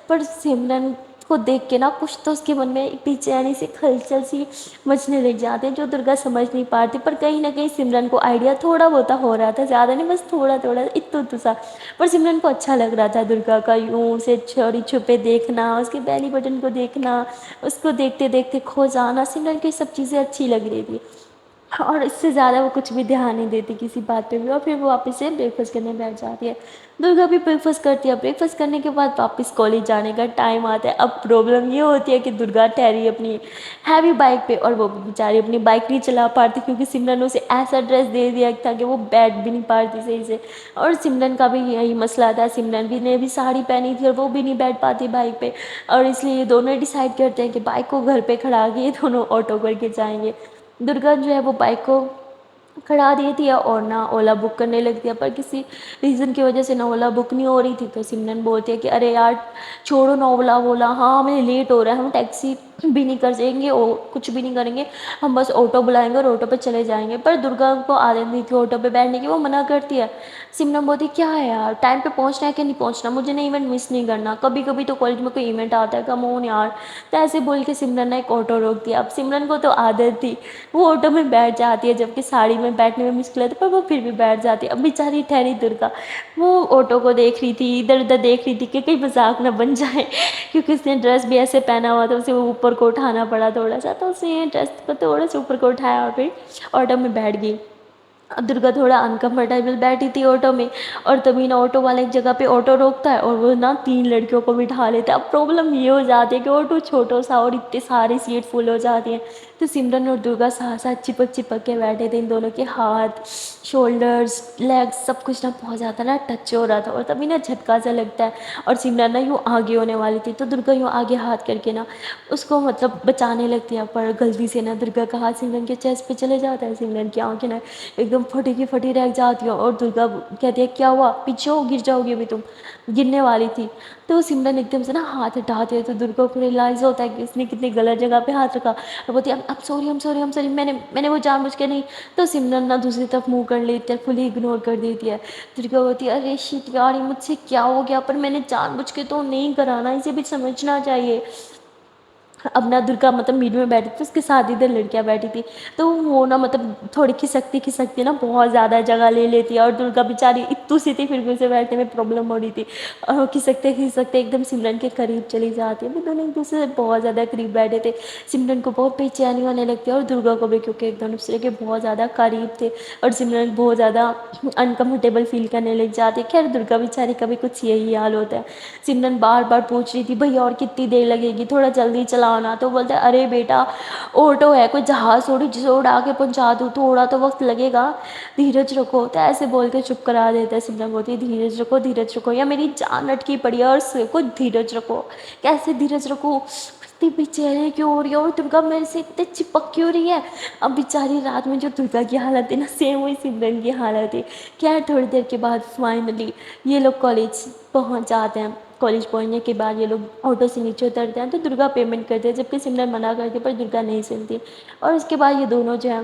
पर सिमरन को देख के ना कुछ तो उसके मन में एक बेचैनी सी खलचल सी मचने लग जाते हैं, जो दुर्गा समझ नहीं पाती। पर कहीं ना कहीं सिमरन को आइडिया थोड़ा बहुत हो रहा था, ज़्यादा नहीं, बस थोड़ा थोड़ा इतना इतना सा। पर सिमरन को अच्छा लग रहा था दुर्गा का यूँ उसे चोरी छुपे देखना, उसके बेली बटन को देखना, उसको देखते देखते खो जाना, सिमरन को ये सब चीज़ें अच्छी लग रही थी। और इससे ज़्यादा वो कुछ भी ध्यान नहीं देती किसी बात पे भी, और फिर वो वापस से ब्रेकफास्ट करने बैठ जाती है। दुर्गा भी ब्रेकफास्ट करती है। ब्रेकफास्ट करने के बाद वापस कॉलेज जाने का टाइम आता है। अब प्रॉब्लम ये होती है कि दुर्गा ठहरी अपनी हैवी बाइक पे, और वो बेचारी अपनी बाइक नहीं चला पाती, क्योंकि सिमरन ने उसे ऐसा ड्रेस दे दिया था कि वो बैठ भी नहीं पाती सही से। और सिमरन का भी यही मसला था, सिमरन भी ने भी साड़ी पहनी थी और वो भी नहीं बैठ पाती बाइक पे, और इसलिए ये दोनों डिसाइड करते हैं कि बाइक को घर पे खड़ा के ये दोनों ऑटो करके जाएंगे। दुर्गा जो है वो बाइक को खड़ा दी थी और ना ओला बुक करने लग दिया, पर किसी रीज़न की वजह से ना ओला बुक नहीं हो रही थी। तो सिमरन बोलती है कि अरे यार छोड़ो ना ओला वोला, हाँ हमें लेट हो रहा है, हम टैक्सी भी नहीं कर सकेंगे और कुछ भी नहीं करेंगे, हम बस ऑटो बुलाएंगे और ऑटो पे चले जाएंगे। पर दुर्गा को आदत नहीं थी ऑटो पे बैठने की, वो मना करती है। सिमरन बोलती क्या है यार, टाइम पे पहुंचना है कि नहीं पहुंचना, मुझे ना इवेंट मिस नहीं करना, कभी कभी तो कॉलेज में कोई इवेंट आता है, कम ऑन यार। तो ऐसे बोल के सिमरन ने एक ऑटो रोक दिया। अब सिमरन को तो आदत थी, वो ऑटो में बैठ जाती है, जबकि साड़ी में बैठने में मुश्किल है, पर वो फिर भी बैठ जाती है। अब बेचारी ठहरी दुर्गा वो ऑटो को देख रही थी, इधर उधर देख रही थी कि कहीं मजाक ना बन जाए क्योंकि उसने ड्रेस भी ऐसे पहना हुआ था, उसे वो ऊपर को उठाना पड़ा थोड़ा सा, तो उसने ड्रेस को थोड़ा सा ऊपर को उठाया और फिर ऑटो में बैठ गई। अब दुर्गा थोड़ा अनकंफर्टेबल बैठी थी ऑटो में, और तभी ना ऑटो वाला एक जगह पे ऑटो रोकता है और वो ना 3 लड़कियों को बिठा लेता है। अब प्रॉब्लम ये हो जाती है कि ऑटो छोटा सा और इतनी सारी सीट फुल हो जाती हैं। तो सिमरन और दुर्गा साथ साथ चिपक चिपक के बैठे थे, इन दोनों के हाथ शोल्डर्स लेग्स सब कुछ ना बहुत ज़्यादा ना टच हो रहा था, और तभी ना झटका सा लगता है। और सिमरन ना यूँ आगे होने वाली थी, तो दुर्गा यूँ आगे हाथ करके ना उसको मतलब बचाने लगती है, पर गलती से ना दुर्गा का हाथ सिमरन के चेस्ट पे चले जाता है। सिमरन की आंखें ना एकदम फटी की फटी रह जाती है, और दुर्गा कहती है क्या हुआ, पीछे हो, गिर जाओगी अभी तुम, गिरने वाली थी। तो सिमरन एकदम से ना हाथ हटाती है, तो दुर्गा को रियलाइज होता है कि इसने कितनी गलत जगह पे हाथ रखा, और बोलती है अब सॉरी, हम सॉरी, हम सॉरी, मैंने मैंने वो जानबूझ के नहीं। तो सिमरन ना दूसरी तरफ मुंह कर लेती है, फुली इग्नोर कर देती है। दुर्गा बोलती है अरे शिट यार, ये मुझसे क्या हो गया, पर मैंने जानबूझ के तो नहीं कराना, इसे भी समझना चाहिए। अब ना दुर्गा मतलब मीड में बैठी थी, उसके साथ इधर लड़कियां बैठी थी, तो वो ना मतलब थोड़ी खिसकती ना बहुत ज़्यादा जगह ले लेती है, और दुर्गा बेचारी इतू सी थी फिर भी उसे बैठने में प्रॉब्लम हो रही थी, और वो खिसकते खिसकते एकदम सिमरन के करीब चली जाती है। वो दोनों एक दूसरे से बहुत ज़्यादा करीब बैठे थे। सिमरन को बहुत बेचैनी होने लगती है और दुर्गा को भी, क्योंकि एक दूसरे के बहुत ज़्यादा करीब थे, और सिमरन बहुत ज़्यादा अनकम्फर्टेबल फील करने लग जाती है। खैर दुर्गा बेचारी का भी कुछ यही हाल होता है। सिमरन बार बार पूछ रही थी भैया और कितनी देर लगेगी, थोड़ा जल्दी चलाना, तो बोलता है अरे बेटा ऑटो है, कोई जहाज़ थोड़ी जिसे उड़ा के पहुंचा दूँ, थोड़ा तो वक्त लगेगा, धीरज रखो। तो ऐसे बोल के चुप करा देता है। सिमरन बोलती है धीरज रखो, धीरज रखो, या मेरी जान अटकी पड़ी है और सिर को धीरज रखो। कैसे धीरज रखो, इतनी बेचैनी क्यों हो रही है, और दुर्गा मेरे से इतने चिपक क्यों रही है। अब बेचारी रात में जो दुर्गा की हालत है ना, सेम वही सिमरन की हालत है। क्या थोड़ी देर के बाद फाइनली ये लोग कॉलेज पहुंच जाते हैं। कॉलेज पहुंचने के बाद ये लोग ऑटो से नीचे उतरते हैं, तो दुर्गा पेमेंट करती है, जबकि सिमरन मना करती है, पर दुर्गा नहीं सुनती। और उसके बाद ये दोनों जो है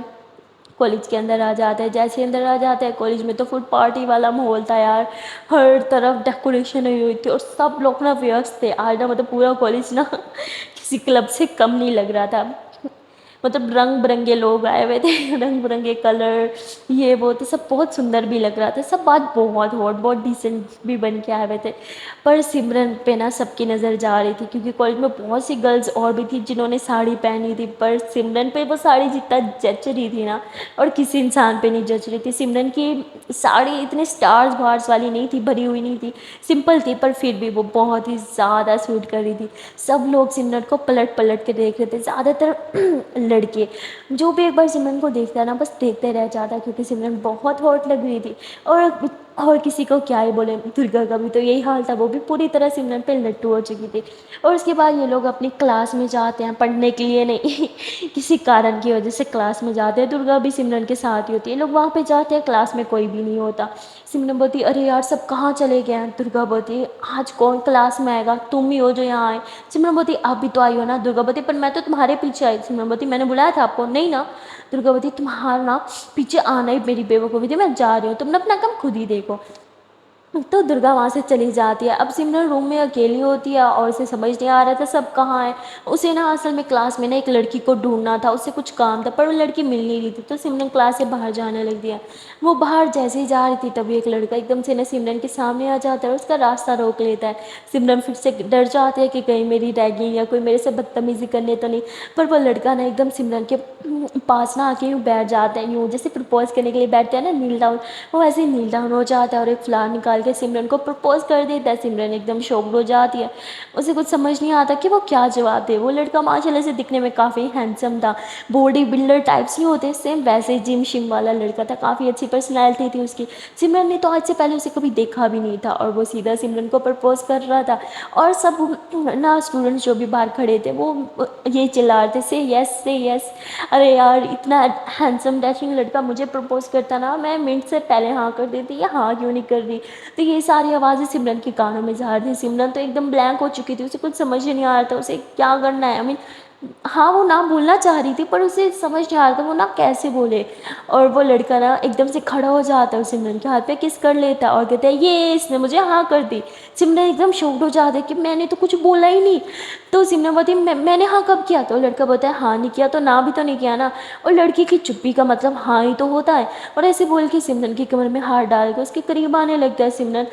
कॉलेज के अंदर आ जाते हैं। जैसे ही अंदर आ जाते हैं कॉलेज में, तो फुल पार्टी वाला माहौल था यार, हर तरफ डेकोरेशन हुई हुई थी, और सब लोग ना व्यस्त थे आज ना, मतलब पूरा कॉलेज ना किसी क्लब से कम नहीं लग रहा था। मतलब रंग बिरंगे लोग आए हुए थे रंग बिरंगे कलर, ये वो, तो सब बहुत सुंदर भी लग रहा था। सब बात बहुत हॉट बहुत डिसेंट भी बन के आए हुए थे। पर सिमरन पे ना सबकी नज़र जा रही थी, क्योंकि कॉलेज में बहुत सी गर्ल्स और भी थी जिन्होंने साड़ी पहनी थी, पर सिमरन पे वो साड़ी जितना जच रही थी ना, और किसी इंसान पे नहीं जच रही थी। सिमरन की साड़ी इतने स्टार्स बार्स वाली नहीं थी, भरी हुई नहीं थी, सिंपल थी, पर फिर भी वो बहुत ही ज़्यादा सूट कर रही थी। सब लोग सिमरन को पलट पलट के देख रहे थे, ज़्यादातर लड़के। जो भी एक बार सिमरन को देखता है ना, बस देखते रह जाता है, क्योंकि सिमरन बहुत हॉट लग रही थी। और और किसी को क्या ही बोले, दुर्गा का भी तो यही हाल था, वो भी पूरी तरह सिमरन पे लट्टू हो चुकी थी। और उसके बाद ये लोग अपनी क्लास में जाते हैं पढ़ने के लिए नहीं किसी कारण की वजह से क्लास में जाते हैं, दुर्गा भी सिमरन के साथ ही होती है, लोग वहाँ पे जाते हैं, क्लास में कोई भी नहीं होता। सिमरन बोलती अरे यार सब कहाँ चले गए हैं, दुर्गा बोलती आज कौन क्लास में आएगा, तुम ही हो जो यहाँ आए। सिमरन बोलती आप भी तो आई हो ना, दुर्गा बोलती पर मैं तो तुम्हारे पीछे आई। सिमरन बोलती मैंने बुलाया था आपको, नहीं ना। दुर्गा बोलती तुम्हारा ना पीछे आना ही मेरी बेवकूफ़ी थी, मैं जा रही हूँ, तुम ना अपना काम खुद ही देखो। तो दुर्गा वहाँ से चली जाती है। अब सिमरन रूम में अकेली होती है और उसे समझ नहीं आ रहा था सब कहाँ है। उसे ना असल में क्लास में ना एक लड़की को ढूंढना था, उससे कुछ काम था, पर वो लड़की मिल नहीं रही थी, तो सिमरन क्लास से बाहर जाने लग दिया। वो बाहर जैसे ही जा रही थी तभी एक लड़का एकदम से ना सिमरन के सामने आ जाता है और उसका रास्ता रोक लेता है। सिमरन फिर से डर जाती है कि कहीं मेरी रैगिंग या कोई मेरे से बदतमीजी करने तो नहीं। पर वो लड़का ना एकदम सिमरन के पास ना आके यूँ बैठ जाता है, यूँ जैसे प्रपोज करने के लिए बैठते हैं ना नील डाउन, वो ऐसे ही नील डाउन हो जाता है और एक फ्लावर निकाल के सिमरन को प्रपोज कर देता है। सिमरन एकदम शॉक्ड हो जाती है, उसे कुछ समझ नहीं आता कि वो क्या जवाब दे। वो लड़का माशाल्लाह से दिखने में काफ़ी हैंडसम था, बॉडी बिल्डर टाइप्स नहीं होते सेम वैसे ही जिम शिम वाला लड़का था, काफ़ी अच्छी पर्सनैलिटी थी उसकी। सिमरन ने तो आज से पहले उसे कभी देखा भी नहीं था और वो सीधा सिमरन को प्रपोज कर रहा था। और सब ना स्टूडेंट्स जो भी बाहर खड़े थे वो ये चिल्ला रहे थे से यस से यस। अरे यार इतना हैंडसम डैशिंग लड़का मुझे प्रपोज करता ना, मैं मिनट से पहले हाँ कर देती, या हाँ क्यों नहीं कर रही। तो ये सारी आवाज़ें सिमरन के कानों में जा रही थी। सिमरन तो एकदम ब्लैंक हो चुकी थी, उसे कुछ समझ ही नहीं आ रहा था उसे क्या करना है। आई मीन हाँ वो ना बोलना चाह रही थी पर उसे समझ नहीं आ रहा था वो ना कैसे बोले। और वो लड़का ना एकदम से खड़ा हो जाता है, सिमरन के हाथ पे किस कर लेता है और कहता है ये इसने मुझे हाँ कर दी। सिमरन एकदम शॉक्ड हो जाता है कि मैंने तो कुछ बोला ही नहीं। तो सिमरन बोलती मैंने हाँ कब किया, तो लड़का बोलता है हाँ नहीं किया तो ना भी तो नहीं किया ना। और लड़की की चुप्पी का मतलब हाँ ही तो होता है। और ऐसे बोल के सिमरन की कमर में हाथ डाल के उसके करीब आने लगता है। सिमरन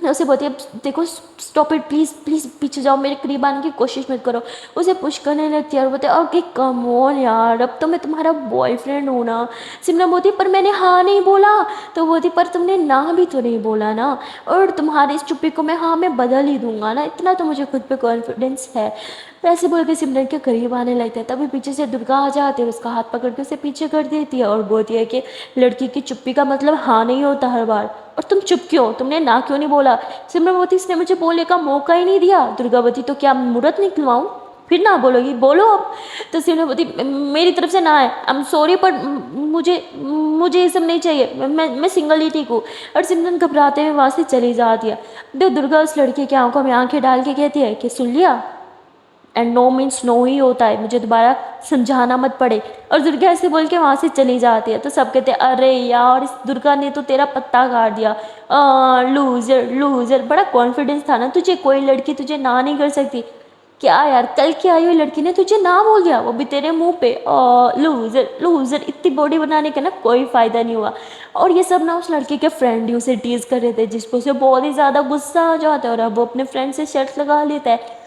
उसे बोलती है देखो स्टॉप इट प्लीज़ प्लीज़ पीछे जाओ, मेरे करीब आने की कोशिश मत करो। उसे पुश करने लगती है और बोलते ओके कम ऑन यार अब तो मैं तुम्हारा बॉयफ्रेंड हूँ ना। सिमरन बोलती पर मैंने हाँ नहीं बोला। तो बोलती पर तुमने ना भी तो नहीं बोला ना, और तुम्हारी इस चुप्पी को मैं हाँ मैं बदल ही दूंगा ना, इतना तो मुझे खुद पे कॉन्फिडेंस है। वैसे बोल के सिमरन के करीब आने लगता है, तभी पीछे से दुर्गा आ जाती है और उसका हाथ पकड़ के उसे पीछे कर देती है और बोलती है कि लड़की की चुप्पी का मतलब हाँ नहीं होता हर बार, और तुम चुप क्यों, तुमने ना क्यों नहीं बोला। सिमरनवती इसने मुझे बोलने का मौका ही नहीं दिया। दुर्गावती तो क्या मुहूर्त निकलवाऊं, फिर ना बोलोगी, बोलो अब। तो सिमरनवती मेरी तरफ से ना है, आई एम सॉरी पर मुझे मुझे ये सब नहीं चाहिए, मैं सिंगल ही ठीक हूँ। और सिमरन घबराते हुए वहाँ से चली जाती है। तो दुर्गा उस लड़के की आंखों में आंखें डाल के कहती है कि सुन लिया, एंड नो मीन्स नो ही होता है, मुझे दोबारा समझाना मत पड़े। और दुर्गा ऐसे बोल के वहाँ से चली जाती है। तो सब कहते हैं अरे यार इस दुर्गा ने तो तेरा पत्ता काट दिया, लूजर लूजर, बड़ा कॉन्फिडेंस था ना तुझे, कोई लड़की तुझे ना नहीं कर सकती। क्या यार कल की आई हुई लड़की ने तुझे ना बोल दिया, वो भी तेरे मुंह पे, लूजर लूजर, इतनी बॉडी बनाने का ना कोई फ़ायदा नहीं हुआ। और ये सब ना उस लड़के के फ्रेंड ही उसे टीज कर रहे थे, जिसको उसे बहुत ही ज़्यादा गुस्सा आ जाता है और अब वो अपने फ्रेंड से शर्त लगा लेता है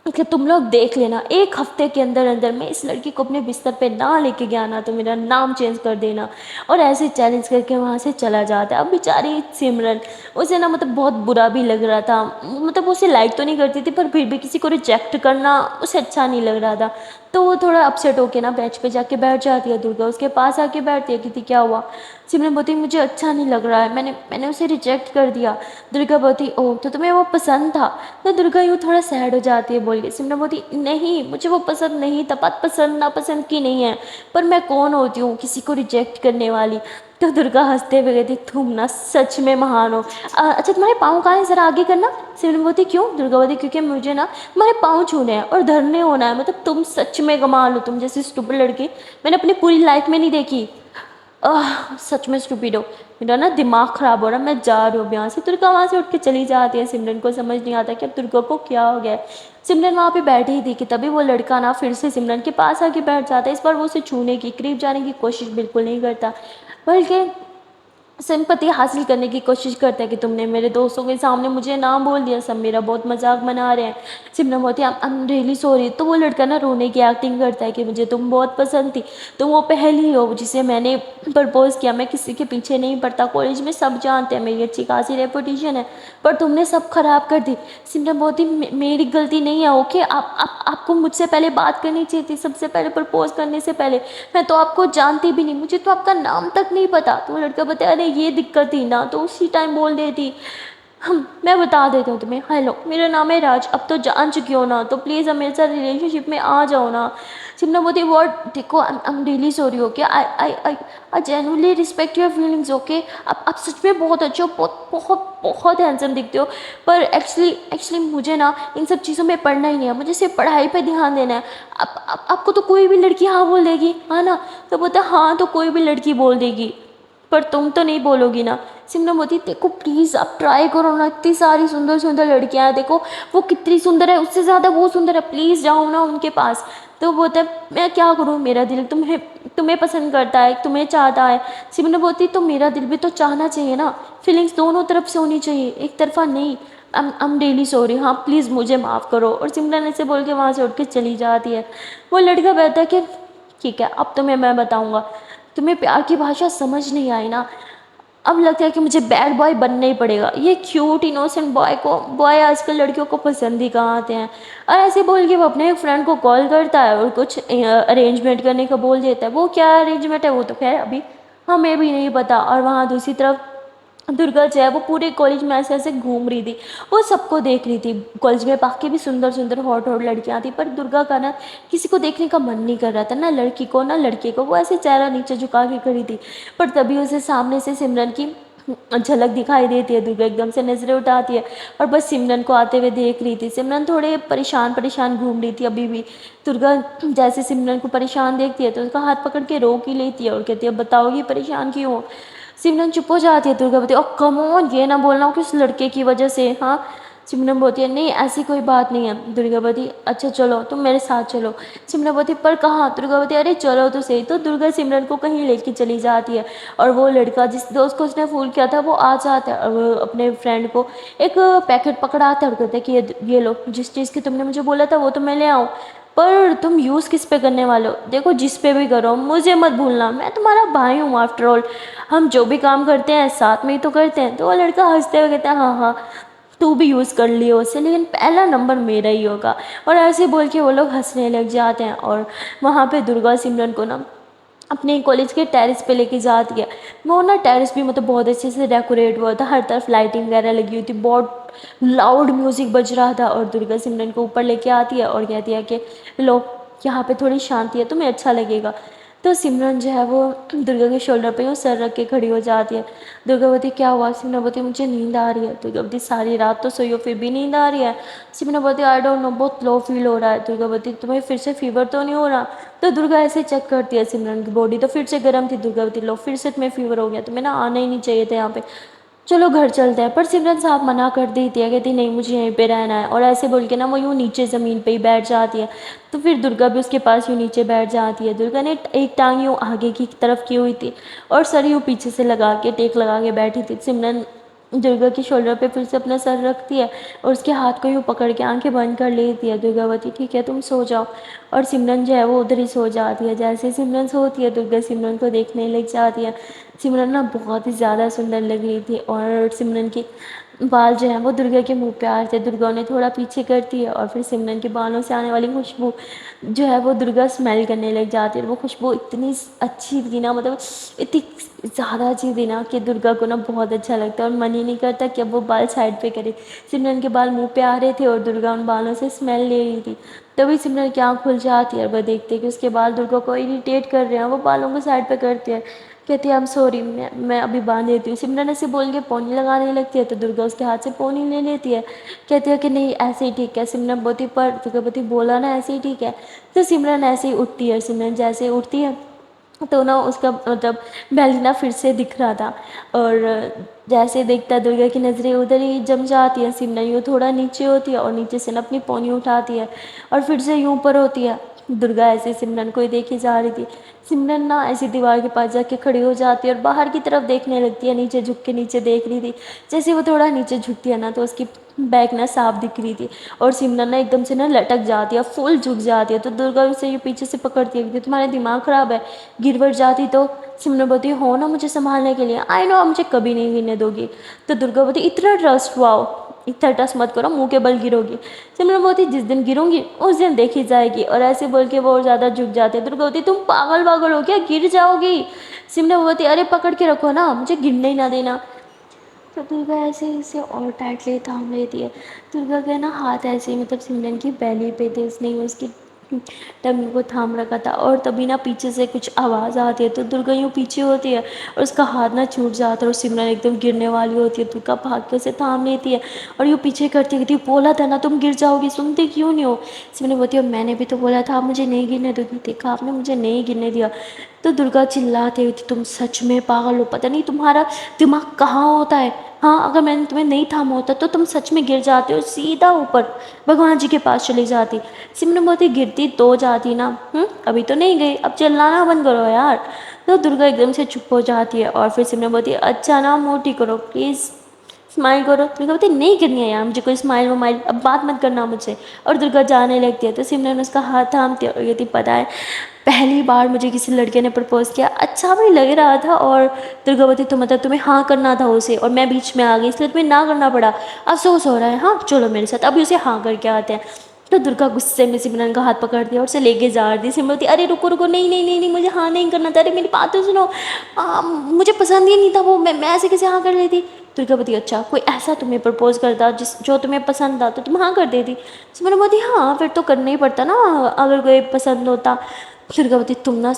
कि तुम लोग देख लेना, एक हफ्ते के अंदर अंदर मैं इस लड़की को अपने बिस्तर पे ना लेके गया ना तो मेरा नाम चेंज कर देना। और ऐसे चैलेंज करके वहाँ से चला जाता है। अब बेचारी सिमरन, उसे ना मतलब बहुत बुरा भी लग रहा था, मतलब उसे लाइक तो नहीं करती थी पर फिर भी किसी को रिजेक्ट करना उसे अच्छा नहीं लग रहा था। तो वो थोड़ा अपसेट होके ना बेंच पे जाके बैठ जाती है। दुर्गा उसके पास आके बैठती है, कहती क्या हुआ। सिमरन बोलती मुझे अच्छा नहीं लग रहा है, मैंने उसे रिजेक्ट कर दिया। दुर्गा बोलती ओह तो तुम्हें वो पसंद था। तो दुर्गा यूँ थोड़ा सैड हो जाती है बोल के। सिमरन बोलती नहीं मुझे वो पसंद नहीं था, बात पसंद नापसंद की नहीं है, पर मैं कौन होती हूँ किसी को रिजेक्ट करने वाली। तो दुर्गा हंसते हुए कहती तुम ना सच में महान हो। अच्छा तुम्हारे पाँव कहाँ हैं ज़रा आगे करना। सिमरन बोलती क्यों। दुर्गा बोलती क्योंकि मुझे ना तुम्हारे पाँव छूने हैं और धरने होना है, मतलब तुम सच में कमाल हो, तुम जैसी स्टूपिड लड़की मैंने अपनी पूरी लाइफ में नहीं देखी। सच में स्टूपिड हो, मेरा ना दिमाग ख़राब हो रहा है, मैं जा रही हूँ यहाँ से। दुर्गा वहाँ से उठ के चली जाती है। सिमरन को समझ नहीं आता कि अब दुर्गा को क्या हो गया है। सिमरन वहाँ पे बैठी ही थी कि तभी वो लड़का ना फिर से सिमरन के पास आके बैठ जाता है। इस बार वो उसे छूने की करीब जाने की कोशिश बिल्कुल नहीं करता, बल्कि सिंपैथी हासिल करने की कोशिश करता है कि तुमने मेरे दोस्तों के सामने मुझे ना बोल दिया, सब मेरा बहुत मजाक बना रहे हैं। सिमरन बोलती है आई एम रियली सॉरी। तो वो लड़का ना रोने की एक्टिंग करता है कि मुझे तुम बहुत पसंद थी, तुम वो पहली हो जिसे मैंने प्रपोज किया, मैं किसी के पीछे नहीं पड़ता, कॉलेज में सब जानते हैं मेरी अच्छी खासी रेपुटेशन है, पर तुमने सब खराब कर दी। सिमरन बोलती मेरी गलती नहीं है, ओके आपको मुझसे पहले बात करनी चाहिए थी, सबसे पहले प्रपोज करने से पहले। मैं तो आपको जानती भी नहीं, मुझे तो आपका नाम तक नहीं पता। तो वो लड़का बोलता है अरे ये दिक्कत थी ना तो उसी टाइम बोल देती। मैं बता देता हूँ तुम्हें। हेलो, मेरा नाम है राज, अब तो जान चुकी हो ना, तो प्लीज़ अब मेरे साथ रिलेशनशिप में आ जाओ ना। सिमना बोलती व्हाट, देखो I am really sorry, okay, I I I I genuinely respect your feelings, okay. आप सच में बहुत अच्छे हो, बहुत बहुत बहुत हैंडसम दिखते हो, पर एक्चुअली मुझे ना इन सब चीज़ों में पढ़ना ही नहीं है, मुझे सिर्फ पढ़ाई पे ध्यान देना है। आपको तो कोई भी लड़की हाँ बोल देगी, हाँ ना? तो बोलता हाँ, तो कोई भी लड़की बोल देगी, पर तुम तो नहीं बोलोगी ना। सिमरन बोलती देखो प्लीज़ आप ट्राई करो ना, इतनी सारी सुंदर सुंदर लड़कियां हैं, देखो वो कितनी सुंदर है, उससे ज़्यादा वो सुंदर है, प्लीज़ जाओ ना उनके पास। तो बोलता है मैं क्या करूँ, मेरा दिल तुम्हें तुम्हें पसंद करता है, तुम्हें चाहता है। सिमरन बोलती तो मेरा दिल भी तो चाहना चाहिए ना, फीलिंग्स दोनों तरफ से होनी चाहिए, एक तरफा नहीं। I'm रियली सॉरी, हाँ प्लीज़ मुझे माफ़ करो। और सिमरन ऐसे बोल के वहाँ से उठ के चली जाती है। वो लड़का कहता है कि ठीक है, अब तुम्हें मैं बताऊँगा, तुम्हें प्यार की भाषा समझ नहीं आई ना, अब लगता है कि मुझे बैड बॉय बनना ही पड़ेगा। ये क्यूट इनोसेंट बॉय आजकल लड़कियों को पसंद ही कहाँ आते हैं। और ऐसे बोल के वो अपने एक फ्रेंड को कॉल करता है और कुछ अरेंजमेंट करने का बोल देता है। वो क्या अरेंजमेंट है वो तो खैर अभी हमें भी नहीं पता। और वहाँ दूसरी तरफ दुर्गा जो है वो पूरे कॉलेज में ऐसे ऐसे घूम रही थी, वो सबको देख रही थी। कॉलेज में बाकी भी सुंदर सुंदर हॉट हॉट लड़कियां थी, पर दुर्गा का ना किसी को देखने का मन नहीं कर रहा था, ना लड़की को ना लड़के को। वो ऐसे चेहरा नीचे झुका के खड़ी थी। पर तभी उसे सामने से सिमरन की झलक दिखाई देती है। दुर्गा एकदम से नजरें उठाती है और बस सिमरन को आते हुए देख रही थी। सिमरन थोड़े परेशान परेशान घूम रही थी अभी भी। दुर्गा जैसे सिमरन को परेशान देखती है तो उसका हाथ पकड़ के रोक ही लेती है और कहती है बताओगी परेशान क्यों हो। सिमरन चुप हो जाती है। दुर्गा बोलती है ओ कम ऑन, ये ना बोलना हो कि उस लड़के की वजह से, हाँ। सिमरन बोलती है नहीं ऐसी कोई बात नहीं है। दुर्गा बोलती अच्छा चलो तुम मेरे साथ चलो। सिमरन बोलती पर कहाँ। दुर्गा बोलती अरे चलो तो सही। तो दुर्गा सिमरन को कहीं लेके चली जाती है और वो लड़का जिस दोस्त को उसने फ़ोन किया था वो आ जाता है और वो अपने फ्रेंड को एक पैकेट पकड़ाता है और कहता है कि ये लो, जिस चीज़ की तुमने मुझे बोला था वो तो मैं ले आऊँ, पर तुम यूज़ किस पे करने वाले हो, देखो जिस पे भी करो मुझे मत भूलना, मैं तुम्हारा भाई हूँ आफ्टर ऑल, हम जो भी काम करते हैं साथ में ही तो करते हैं। तो वो लड़का हंसते हुए कहता है हाँ हाँ तू भी यूज़ कर लियो उसे, लेकिन पहला नंबर मेरा ही होगा। और ऐसे बोल के वो लोग हंसने लग जाते हैं। और वहाँ पे दुर्गा सिमरन को ना अपने कॉलेज के टेरेस पे लेके जाती है। वो ना टेरेस भी मतलब बहुत अच्छे से डेकोरेट हुआ था, हर तरफ लाइटिंग वगैरह लगी हुई थी, बहुत लाउड म्यूज़िक बज रहा था। और दुर्गा सिमरन को ऊपर लेके आती है और कहती है कि लो यहाँ पे थोड़ी शांति है, तुम्हें अच्छा लगेगा। तो सिमरन जो है वो दुर्गा के शोल्डर पे यूँ सर रख के खड़ी हो जाती है। दुर्गा बोलती क्या हुआ। सिमरन बोलती मुझे नींद आ रही है। दुर्गा बोलती सारी रात तो सोई हो फिर भी नींद आ रही है। सिमरन बोलती आई डोंट नो बहुत लो फील हो रहा है। दुर्गा बोलती तुम्हें फिर से फीवर तो नहीं हो रहा। तो दुर्गा ऐसे चेक करती है सिमरन की बॉडी, तो फिर से गर्म थी। दुर्गा बोलती लो फिर से तुम्हें फीवर हो गया, तुम्हें ना आना ही नहीं चाहिए था यहाँ पे, चलो घर चलते हैं। पर सिमरन साहब मना कर देती है, कहती नहीं मुझे यहीं पे रहना है। और ऐसे बोल के ना वो यूँ नीचे ज़मीन पे ही बैठ जाती है। तो फिर दुर्गा भी उसके पास यूँ नीचे बैठ जाती है। दुर्गा ने एक टांग यूँ आगे की तरफ की हुई थी और सर यूँ पीछे से लगा के टेक लगा के बैठी थी। सिमरन दुर्गा की शोल्डर पे फिर से अपना सर रखती है और उसके हाथ को यूँ पकड़ के आंखें बंद कर लेती है। दुर्गावती ठीक है तुम सो जाओ। और सिमरन जो है वो उधर ही सो जाती है। जैसे ही सिमरन सोती है दुर्गा सिमरन को देखने लग जाती है। सिमरन ना बहुत ही ज़्यादा सुंदर लग रही थी और सिमरन की बाल जो हैं वो दुर्गा के मुंह पे आ रहे थे। दुर्गा उन्हें थोड़ा पीछे करती है और फिर सिमरन के बालों से आने वाली खुशबू जो है वो दुर्गा स्मेल करने लग जाती है। और वो खुशबू इतनी अच्छी थी ना, मतलब इतनी ज़्यादा अच्छी थी ना कि दुर्गा को ना बहुत अच्छा लगता है और मन ही नहीं करता कि अब वो बाल साइड पे करे। सिमरन के बाल मुंह पे आ रहे थे और दुर्गा उन बालों से स्मेल ले रही थी। तभी सिमरन की आँख खुल जाती है और वह देखते कि उसके बाल दुर्गा को इरिटेट कर रहे हैं। वो बालों को साइड पे करती है, कहती है आई एम सॉरी, मैं अभी बांध देती हूँ। सिमरन ऐसे बोल के पोनी लगाने लगती है तो दुर्गा उसके हाथ से पोनी ले लेती है, कहती है कि नहीं ऐसे ही ठीक है। सिमरन बोती पर दुर्गा बोती बोला ना ऐसे ही ठीक है। तो सिमरन ऐसे ही उठती है। सिमरन जैसे उठती है तो ना उसका मतलब बेलिना फिर से दिख रहा था। और जैसे देखता है दुर्गा की नज़रें उधर ही जम जाती है। सिमरन यूँ थोड़ा नीचे होती है और नीचे से ना अपनी पोनी उठाती है और फिर से यूँ ऊपर होती है। दुर्गा ऐसे सिमरन को ही देखी जा रही थी। सिमरन ना ऐसी दीवार के पास जाके खड़ी हो जाती है और बाहर की तरफ देखने लगती है, नीचे झुक के नीचे देख रही थी। जैसे वो थोड़ा नीचे झुकती है ना तो उसकी बैक ना साफ दिख रही थी और सिमरन ना एकदम से ना लटक जाती है, फुल झुक जाती है। तो दुर्गा उसे ये पीछे से पकड़ती है कि तुम्हारा दिमाग ख़राब है, गिरवर जाती तो। सिमरन बोलती हो ना मुझे संभालने के लिए, आई नो मुझे कभी नहीं गिरने दोगी। तो दुर्गा बोलती इतना ट्रस्ट, वाओ इतना टस मत करो, मुंह के बल गिरोगी। सिमरन बोलती जिस दिन गिरूंगी उस दिन देखी जाएगी, और ऐसे बोल के वो और ज़्यादा झुक जाते। दुर्गा बोलती तुम पागल पागल हो क्या, गिर जाओगी। सिमरन बोलती अरे पकड़ के रखो ना, मुझे गिरने ही ना देना। तो दुर्गा ऐसे इसे और टाइटली थाम लेती है। दुर्गा का ना हाथ ऐसे मतलब सिमरन की बैली पे थे, उसने उसकी टंग को थाम रखा था। और तभी ना पीछे से कुछ आवाज़ आती है, तो दुर्गा यूँ पीछे होती है और उसका हाथ ना छूट जाता है और सिमरन एकदम गिरने वाली होती है। दुर्गा भाग के उसे थाम लेती है और यूँ पीछे करती कहती बोला था ना तुम गिर जाओगी, सुनते क्यों नहीं हो। सिमरन बोलती है मैंने भी तो बोला था आप मुझे नहीं गिरने दोगी, देखा आपने मुझे नहीं गिरने दिया। तो दुर्गा चिल्लाती हुई थी तुम सच में पागल हो, पता नहीं तुम्हारा दिमाग कहाँ होता है। हाँ अगर मैंने तुम्हें नहीं थामा होता तो तुम सच में गिर जाते हो, सीधा ऊपर भगवान जी के पास चली जाती। सिमरन बहुत ही गिरती तो जाती ना, अभी तो नहीं गई, अब चिल्लाना बंद करो यार। तो दुर्गा एकदम से चुप हो जाती है और फिर सिमरन बोलती है अच्छा ना मोटी करो प्लीज़, स्माइल करो। दुर्गा बोलती नहीं करनी है यार मुझे कोई स्माइल वमाइल, अब बात मत करना मुझसे। और दुर्गा जाने लगती है तो सिमरन उसका हाथ थामती है और कहती पता है पहली बार मुझे किसी लड़के ने प्रपोज़ किया, अच्छा भी लग रहा था। और दुर्गा बोलती तो मतलब तुम्हें हाँ करना था उसे और मैं बीच में आ गई इसलिए तुम्हें ना करना पड़ा, अफसोस हो रहा है। हाँ चलो मेरे साथ अभी उसे हाँ करके आते हैं। तो दुर्गा गुस्से में सिमरन का हाथ पकड़ दिया और उसे लेके जा रही थी। सिमरन बोलती अरे रुको रुको, नहीं नहीं नहीं नहीं मुझे हाँ नहीं करना था, अरे मेरी बात तो सुनो, मुझे पसंद ही नहीं था वो, मैं ऐसे कैसे हाँ कर लेती। दुर्गा बोलती अच्छा कोई ऐसा तुम्हें प्रपोज करता जिस जो तुम्हें पसंद था तो तुम हाँ कर देती। सिमरन बोलती हाँ फिर तो करना ही पड़ता ना अगर कोई पसंद होता। दुर्गा बोलती तुम ना,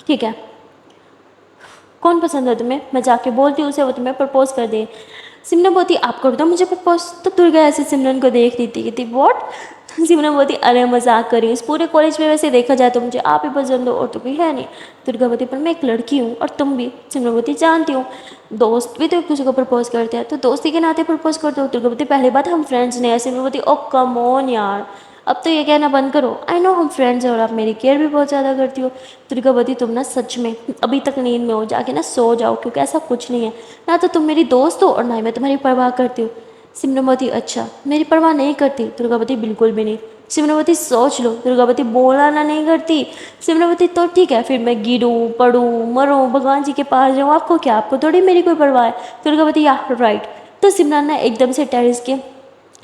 ठीक है कौन पसंद है तुम्हें, मैं जाके बोलती हूँ उसे वो तुम्हें प्रपोज कर दे। सिमरन बोलती आप कर दो मुझे प्रपोज। तो दुर्गा ऐसे सिमरन को देख रही थी कहती व्हाट। सिमरन बोलती अरे मजाक कर रही हूँ, इस पूरे कॉलेज में वैसे देखा जाए तो मुझे आप ही पसंद हो और तो कोई है नहीं। दुर्गा बोलती पर मैं एक लड़की हूँ और तुम भी। सिमरन बोलती जानती हूँ, दोस्त भी तो एक दूसरे को प्रपोज करते हैं तो दोस्ती के नाते प्रपोज कर दो। दुर्गा बोलती पहली बात हम फ्रेंड्स नहीं है। सिमरन बोलती ओ कम ऑन यार, अब तो ये कहना बंद करो, आई नो हम फ्रेंड्स हैं और आप मेरी केयर भी बहुत ज़्यादा करती हो। दुर्गा बोलती तुम ना सच में अभी तक नींद में हो, जाके ना सो जाओ क्योंकि ऐसा कुछ नहीं है, ना तो तुम मेरी दोस्त हो और ना ही मैं तुम्हारी परवाह करती हूँ। सिमरनवती अच्छा मेरी परवाह नहीं करती। दुर्गावती बिल्कुल भी नहीं। सिमरनवती सोच लो। दुर्गावती बोला ना नहीं करती। सिमरनवती तो ठीक है फिर मैं गिरूँ पढ़ूँ मरूँ भगवान जी के पास जाऊँ, आपको क्या, आपको थोड़ी मेरी कोई परवाह है। दुर्गावती या राइट। तो सिमरन ना एकदम से टेरिस के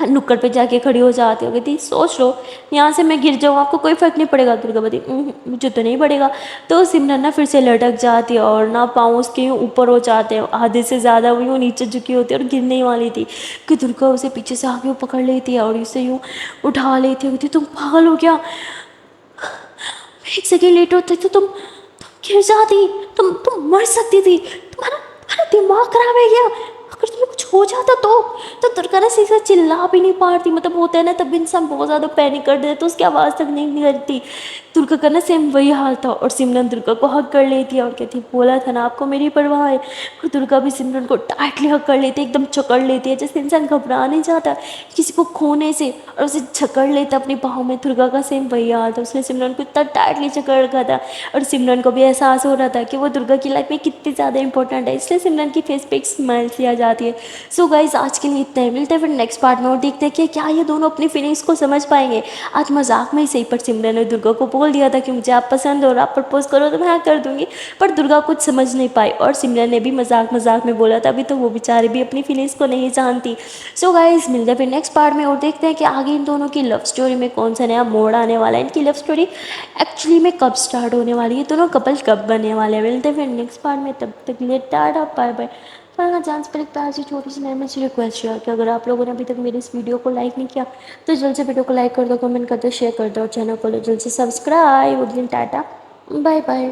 नुक्कड़ पे जाके खड़ी हो जाती हो, कहती सोच लो यहाँ से मैं गिर जाऊँ आपको कोई फर्क नहीं पड़ेगा। दुर्गावती मुझे तो नहीं पड़ेगा। तो सिमरन ना फिर से लटक जाती है और ना पाँव उसके यूँ ऊपर हो जाते हैं, आधे से ज़्यादा वो यूँ नीचे झुकी होती है और गिरने ही वाली थी कि दुर्गा उसे पीछे से आगे पकड़ लेती है और उसे यूँ उठा लेती है। कहती तुम पागल हो क्या, एक सेकेंड लेट होते तो तुम गिर जाती, तुम मर सकती थी, तुम्हारा तुम्हारा दिमाग खराब है क्या, अगर तुम्हें कुछ हो जाता तो दुर्गा ना सीधा चिल्ला भी नहीं पाती, मतलब होता है ना तब इंसान बहुत ज़्यादा पैनिक कर देता तो उसकी आवाज़ तक नहीं निकलती। दुर्गा का ना सेम वही हाल था और सिमरन दुर्गा को हक कर लेती है और कहती बोला था ना आपको मेरी परवाह है। और दुर्गा भी सिमरन को टाइटली हक कर लेती है, एकदम जकड़ लेती है जैसे इंसान घबरा नहीं जाता किसी को खोने से और उसे जकड़ लेता अपनी बाहों में। दुर्गा का सेम वही हाल था, उसने सिमरन को इतना टाइटली जकड़ रखा था और सिमरन को भी एहसास हो रहा था कि वो दुर्गा की लाइफ में कितनी ज़्यादा इंपॉर्टेंट है, इसलिए सिमरन की फेस पे एक स्माइल सी आ जाती है। सो गाइज आज के लिए इतना ही, मिलते हैं फिर नेक्स्ट पार्ट में और देखते हैं कि क्या ये दोनों अपनी फीलिंग्स को समझ पाएंगे। आज मजाक में ही सही पर सिमरन ने दुर्गा को बोल दिया था कि मुझे आप पसंद हो और आप प्रपोज करो तो मैं हाँ कर दूंगी, पर दुर्गा कुछ समझ नहीं पाई और सिमरन ने भी मजाक मजाक में बोला था, अभी तो वो बेचारी भी अपनी फीलिंग्स को नहीं जानती। सो गाइज मिलते हैं फिर नेक्स्ट पार्ट में और देखते हैं कि आगे इन दोनों की लव स्टोरी में कौन सा नया मोड़ आने वाला है, इनकी लव स्टोरी एक्चुअली में कब स्टार्ट होने वाली है, दोनों कपल कब बनने वाले हैं। मिलते हैं फिर नेक्स्ट पार्ट में, तब तक के लिए टाटा बाय बाय। पर हाँ चांस पर एक प्यार से छोटी सी नई सी रिक्वेस्ट है कि अगर आप लोगों ने अभी तक मेरी इस वीडियो को लाइक नहीं किया तो जल्द से वीडियो को लाइक कर दो, कमेंट कर दो, शेयर कर दो और चैनल को जल्द से सब्सक्राइब। Tata bye bye.